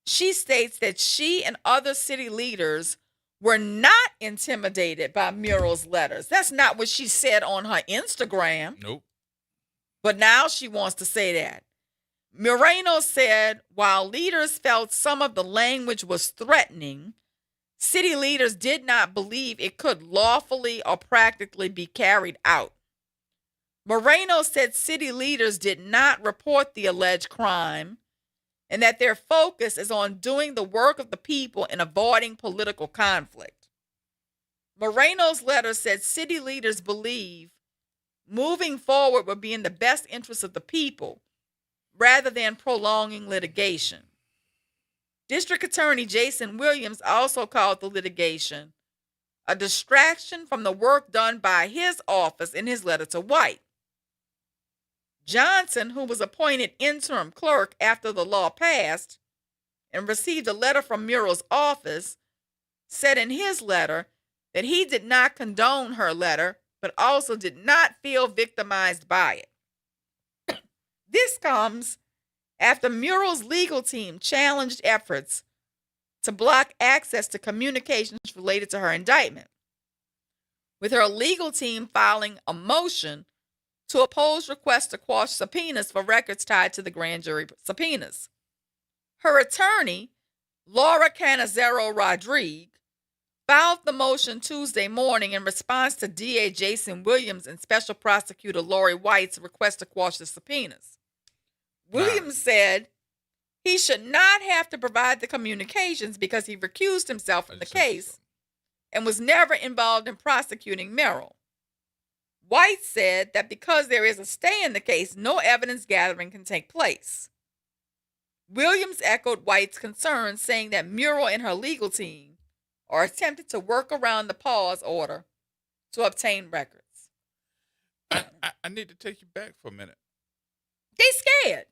she states that she and other city leaders were not intimidated by Muriel's letters. That's not what she said on her Instagram. Nope. But now she wants to say that. Moreno said while leaders felt some of the language was threatening, city leaders did not believe it could lawfully or practically be carried out. Moreno said city leaders did not report the alleged crime and that their focus is on doing the work of the people and avoiding political conflict. Moreno's letter said city leaders believe moving forward would be in the best interest of the people rather than prolonging litigation. District Attorney Jason Williams also called the litigation a distraction from the work done by his office in his letter to White. Johnson, who was appointed interim clerk after the law passed and received a letter from Muriel's office, said in his letter that he did not condone her letter, but also did not feel victimized by it. This comes after Muriel's legal team challenged efforts to block access to communications related to her indictment, with her legal team filing a motion to oppose requests to quash subpoenas for records tied to the grand jury subpoenas. Her attorney, Laura Canizero Rodriguez, filed the motion Tuesday morning in response to DA Jason Williams and Special Prosecutor Lori White's request to quash the subpoenas. Williams said he should not have to provide the communications because he recused himself from the case and was never involved in prosecuting Muriel. White said that because there is a stay in the case, no evidence gathering can take place. Williams echoed White's concerns, saying that Muriel and her legal team are attempting to work around the pause order to obtain records. I need to take you back for a minute. They scared.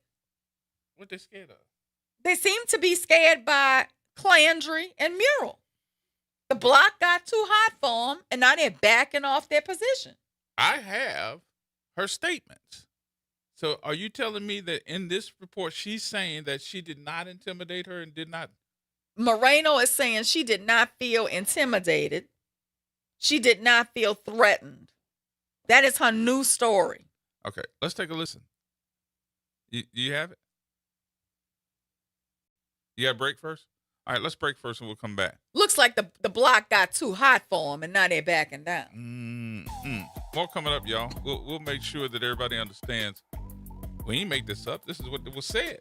What they scared of? They seem to be scared by Clandry and Muriel. The block got too hot for them, and now they're backing off their position. I have her statements. So are you telling me that in this report, she's saying that she did not intimidate her and did not? Moreno is saying she did not feel intimidated. She did not feel threatened. That is her new story. Okay, let's take a listen. You have it? You got a break first? All right, let's break first and we'll come back. Looks like the block got too hot for them, and now they're backing down. More coming up, y'all. We'll make sure that everybody understands. When you make this up, this is what was said.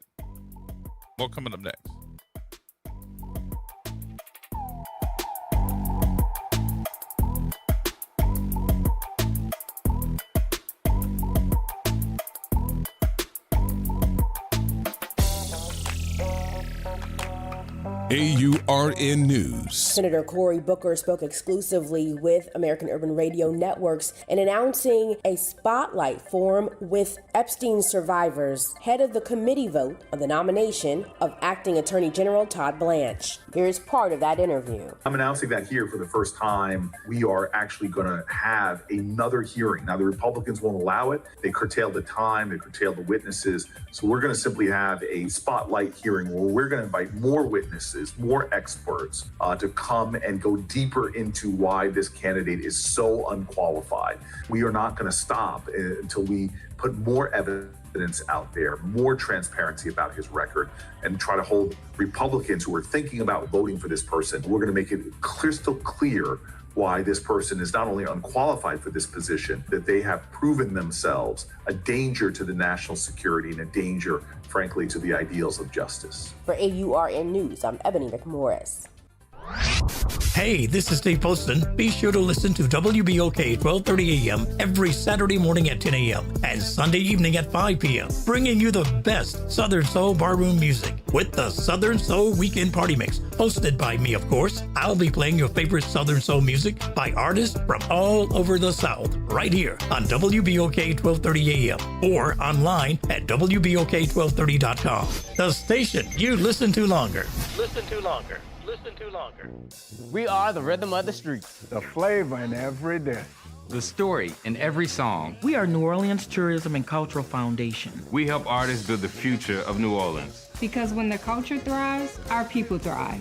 More coming up next. AURN News. Senator Cory Booker spoke exclusively with American Urban Radio Networks in announcing a spotlight forum with Epstein survivors ahead of the committee vote on the nomination of Acting Attorney General Todd Blanche. Here is part of that interview. I'm announcing that here for the first time. We are actually going to have another hearing. Now, the Republicans won't allow it. They curtailed the time, they curtailed the witnesses. So we're going to simply have a spotlight hearing where we're going to invite more witnesses, more experts to come and go deeper into why this candidate is so unqualified. We are not going to stop until we put more evidence out there, more transparency about his record, and try to hold Republicans who are thinking about voting for this person. We're going to make it crystal clear why this person is not only unqualified for this position, that they have proven themselves a danger to the national security and a danger, frankly, to the ideals of justice. For AURN News, I'm Ebony McMorris. Hey, this is Dave Poston. Be sure to listen to WBOK 1230 AM every Saturday morning at 10 a.m. and Sunday evening at 5 p.m., bringing you the best Southern Soul barroom music with the Southern Soul Weekend Party Mix, hosted by me, of course. I'll be playing your favorite Southern Soul music by artists from all over the South, right here on WBOK 1230 AM or online at WBOK1230.com. The station you listen to longer. Listen to longer. Listen to longer. We are the rhythm of the streets. The flavor in every dish. The story in every song. We are New Orleans Tourism and Cultural Foundation. We help artists build the future of New Orleans. Because when the culture thrives, our people thrive.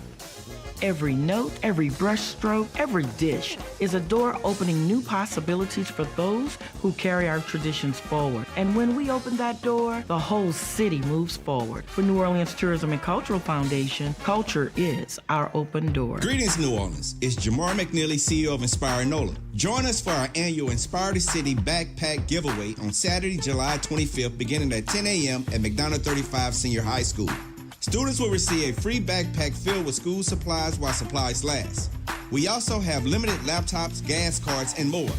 Every note, every brushstroke, every dish is a door opening new possibilities for those who carry our traditions forward. And when we open that door, the whole city moves forward. For New Orleans Tourism and Cultural Foundation, culture is our open door. Greetings, New Orleans. It's Jamar McNeely, CEO of Inspire NOLA. Join us for our annual Inspire the City Backpack Giveaway on Saturday, July 25th, beginning at 10 a.m. at McDonough 35 Senior High School. Students will receive a free backpack filled with school supplies while supplies last. We also have limited laptops, gas cards, and more.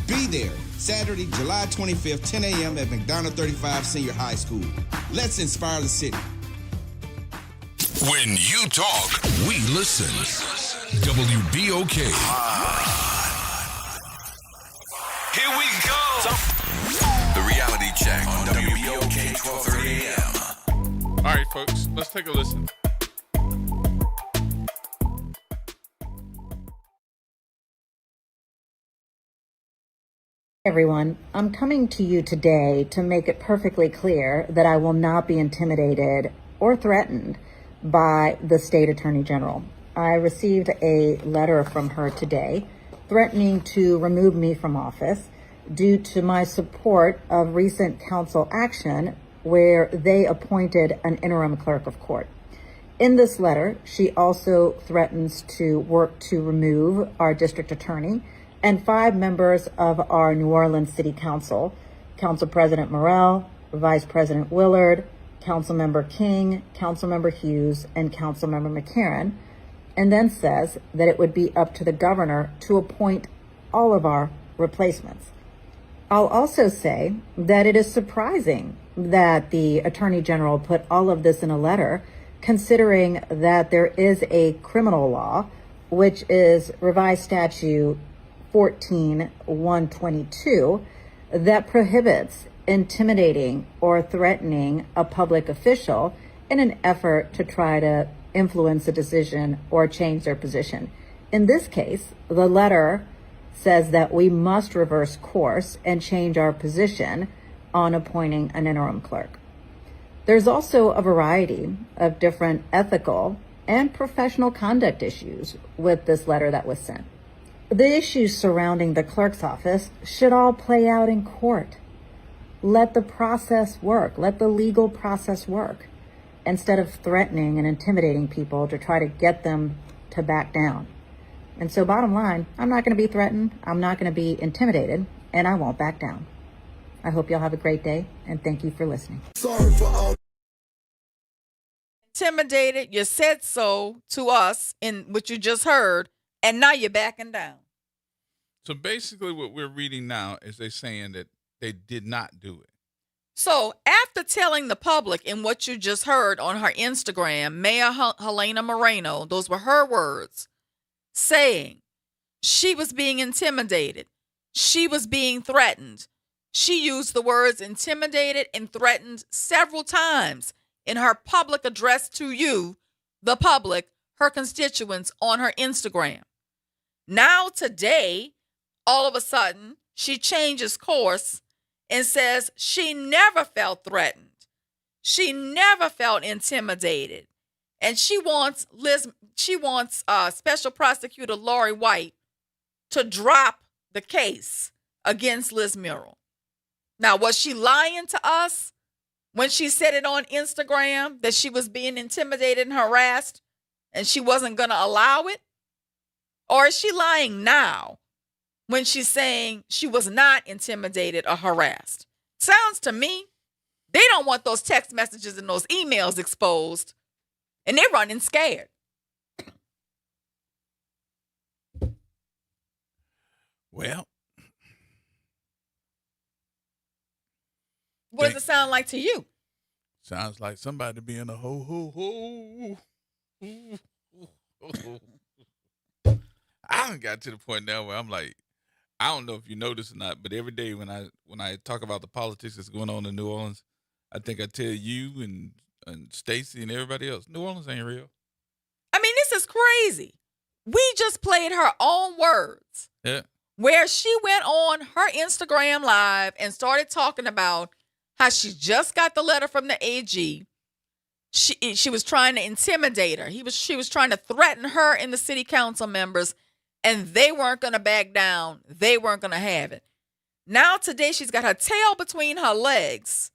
Be there Saturday, July 25th, 10 a.m. at McDonough 35 Senior High School. Let's inspire the city. When you talk, we listen. WBOK. Here we go. The reality check on WBOK 1230 AM. All right, folks, let's take a listen. Everyone, I'm coming to you today to make it perfectly clear that I will not be intimidated or threatened by the state attorney general. I received a letter from her today threatening to remove me from office due to my support of recent council action where they appointed an interim clerk of court. In this letter, she also threatens to work to remove our district attorney and 5 members of our New Orleans City Council, Council President Morrell, Vice President Willard, Councilmember King, Councilmember Hughes, and Councilmember McCarron, and then says that it would be up to the governor to appoint all of our replacements. I'll also say that it is surprising that the Attorney General put all of this in a letter, considering that there is a criminal law, which is Revised Statute 14-122, that prohibits intimidating or threatening a public official in an effort to try to influence a decision or change their position. In this case, the letter says that we must reverse course and change our position on appointing an interim clerk. There's also a variety of different ethical and professional conduct issues with this letter that was sent. The issues surrounding the clerk's office should all play out in court. Let the process work. Let the legal process work, instead of threatening and intimidating people to try to get them to back down. And so bottom line, I'm not going to be threatened, I'm not going to be intimidated, and I won't back down. I hope y'all have a great day, and thank you for listening. Sorry for all. Intimidated, you said so to us in what you just heard, and now you're backing down. So basically what we're reading now is they saying that they did not do it. So after telling the public in what you just heard on her Instagram, Mayor Helena Moreno, those were her words, saying she was being intimidated. She was being threatened. She used the words intimidated and threatened several times in her public address to you, the public, her constituents, on her Instagram. Now today, all of a sudden, she changes course and says she never felt threatened. She never felt intimidated. And she wants Special Prosecutor Lori White to drop the case against Liz Murrill. Now, was she lying to us when she said it on Instagram that she was being intimidated and harassed and she wasn't going to allow it? Or is she lying now when she's saying she was not intimidated or harassed? Sounds to me, they don't want those text messages and those emails exposed, and they're running scared. Well, what does it sound like to you? Sounds like somebody being a ho. I done got to the point now where I'm like, I don't know if you know this or not, but every day when I talk about the politics that's going on in New Orleans, I think I tell you and Stacy and everybody else, New Orleans ain't real. I mean, this is crazy. We just played her own words. Yeah. Where she went on her Instagram Live and started talking about how she just got the letter from the AG. She was trying to intimidate her. She was trying to threaten her and the city council members, and they weren't going to back down. They weren't going to have it. Now today she's got her tail between her legs.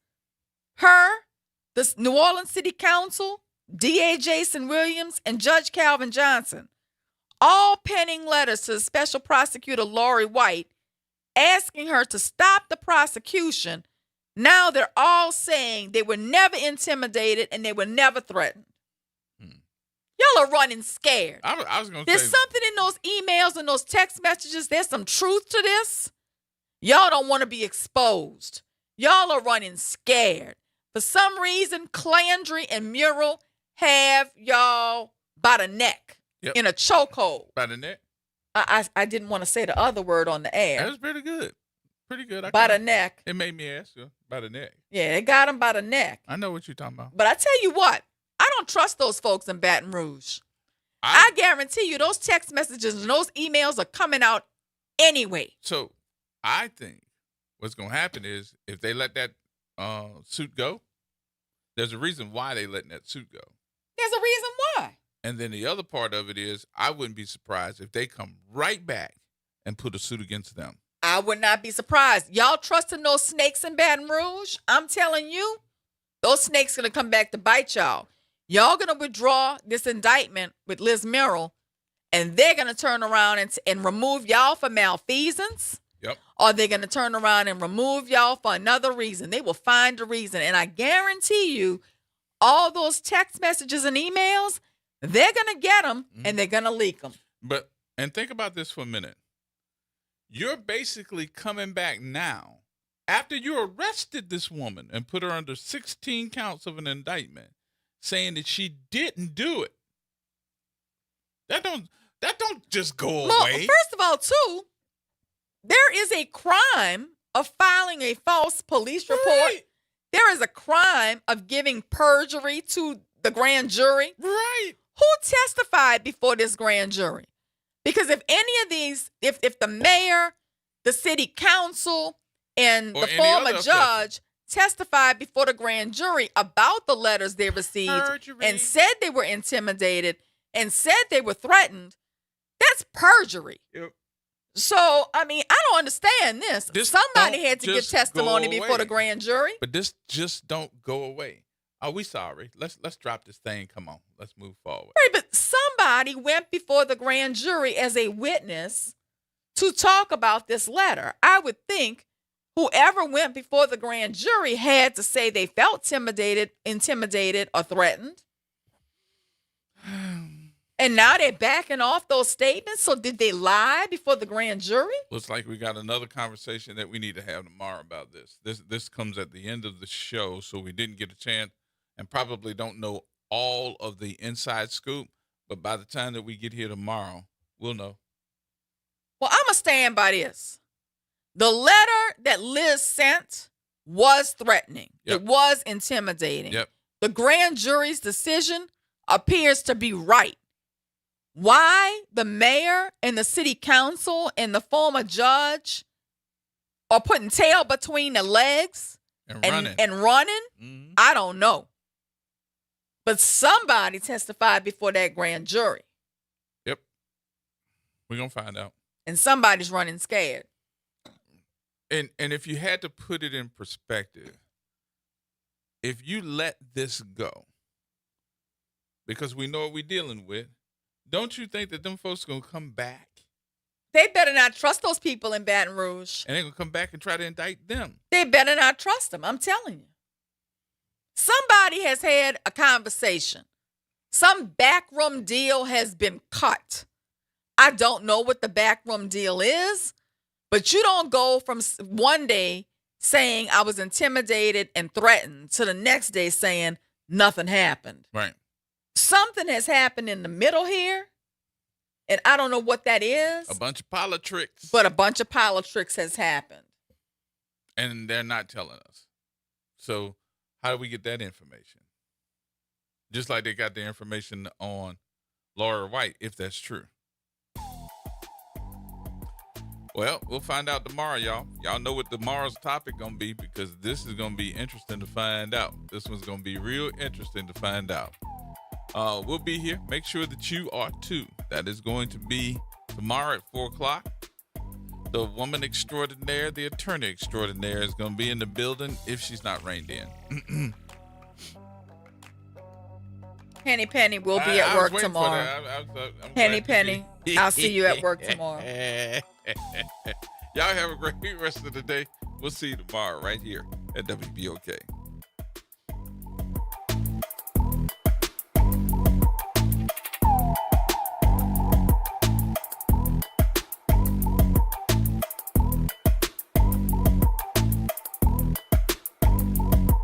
Her, the New Orleans City Council, DA Jason Williams, and Judge Calvin Johnson, all penning letters to Special Prosecutor Lori White asking her to stop the prosecution. Now they're all saying they were never intimidated and they were never threatened. Y'all are running scared. I was going to There's say, something in those emails and those text messages. There's some truth to this. Y'all don't want to be exposed. Y'all are running scared. For some reason, Clandry and Murrill have y'all by the neck. Yep. In a chokehold. By the neck? I didn't want to say the other word on the air. That was pretty good. Pretty good. By the neck. It made me ask you. By the neck. Yeah, they got him by the neck. I know what you're talking about. But I tell you what, I don't trust those folks in Baton Rouge. I guarantee you those text messages and those emails are coming out anyway. So I think what's going to happen is if they let that suit go, there's a reason why they letting that suit go. There's a reason why. And then the other part of it is I wouldn't be surprised if they come right back and put a suit against them. I would not be surprised. Y'all trusting those snakes in Baton Rouge? I'm telling you, those snakes going to come back to bite y'all. Y'all going to withdraw this indictment with Liz Murrill, and they're going to turn around and remove y'all for malfeasance. Yep. Or they're going to turn around and remove y'all for another reason. They will find a reason. And I guarantee you, all those text messages and emails, they're going to get them and they're going to leak them. And think about this for a minute. You're basically coming back now after you arrested this woman and put her under 16 counts of an indictment, saying that she didn't do it. That don't just go away. Well, first of all, too, there is a crime of filing a false police report. Right. There is a crime of giving perjury to the grand jury. Right. Who testified before this grand jury? Because if any of these, if the mayor, the city council, and the former judge testified before the grand jury about the letters they received and said they were intimidated and said they were threatened, that's perjury. Yep. So, I mean, I don't understand this. Somebody had to give testimony before the grand jury. But this just don't go away. Are we sorry? Let's drop this thing. Come on. Let's move forward. Right, but somebody went before the grand jury as a witness to talk about this letter. I would think whoever went before the grand jury had to say they felt intimidated, or threatened. And now they're backing off those statements. So did they lie before the grand jury? Looks like we got another conversation that we need to have tomorrow about this. This comes at the end of the show, so we didn't get a chance and probably don't know all of the inside scoop. But by the time that we get here tomorrow, we'll know. Well, I'm going to stand by this. The letter that Liz sent was threatening. Yep. It was intimidating. Yep. The grand jury's decision appears to be right. Why the mayor and the city council and the former judge are putting tail between their legs and running, I don't know. But somebody testified before that grand jury. Yep. We're going to find out. And somebody's running scared. And if you had to put it in perspective, if you let this go, because we know what we're dealing with, don't you think that them folks going to come back? They better not trust those people in Baton Rouge. And they're going to come back and try to indict them. They better not trust them, I'm telling you. Somebody has had a conversation. Some backroom deal has been cut. I don't know what the backroom deal is, but you don't go from one day saying I was intimidated and threatened to the next day saying nothing happened. Right. Something has happened in the middle here, and I don't know what that is. A bunch of politics. But a bunch of politics has happened. And they're not telling us. So how do we get that information? Just like they got the information on Laura White, if that's true. Well, we'll find out tomorrow, y'all. Y'all know what tomorrow's topic going to be, because this is going to be interesting to find out. This one's going to be real interesting to find out. We'll be here. Make sure that you are too. That is going to be tomorrow at 4 o'clock. The woman extraordinaire, the attorney extraordinaire, is going to be in the building if she's not reined in. Henny Penny will be at work tomorrow. Henny Penny, I'll see you at work tomorrow. Y'all have a great rest of the day. We'll see you tomorrow right here at WBOK.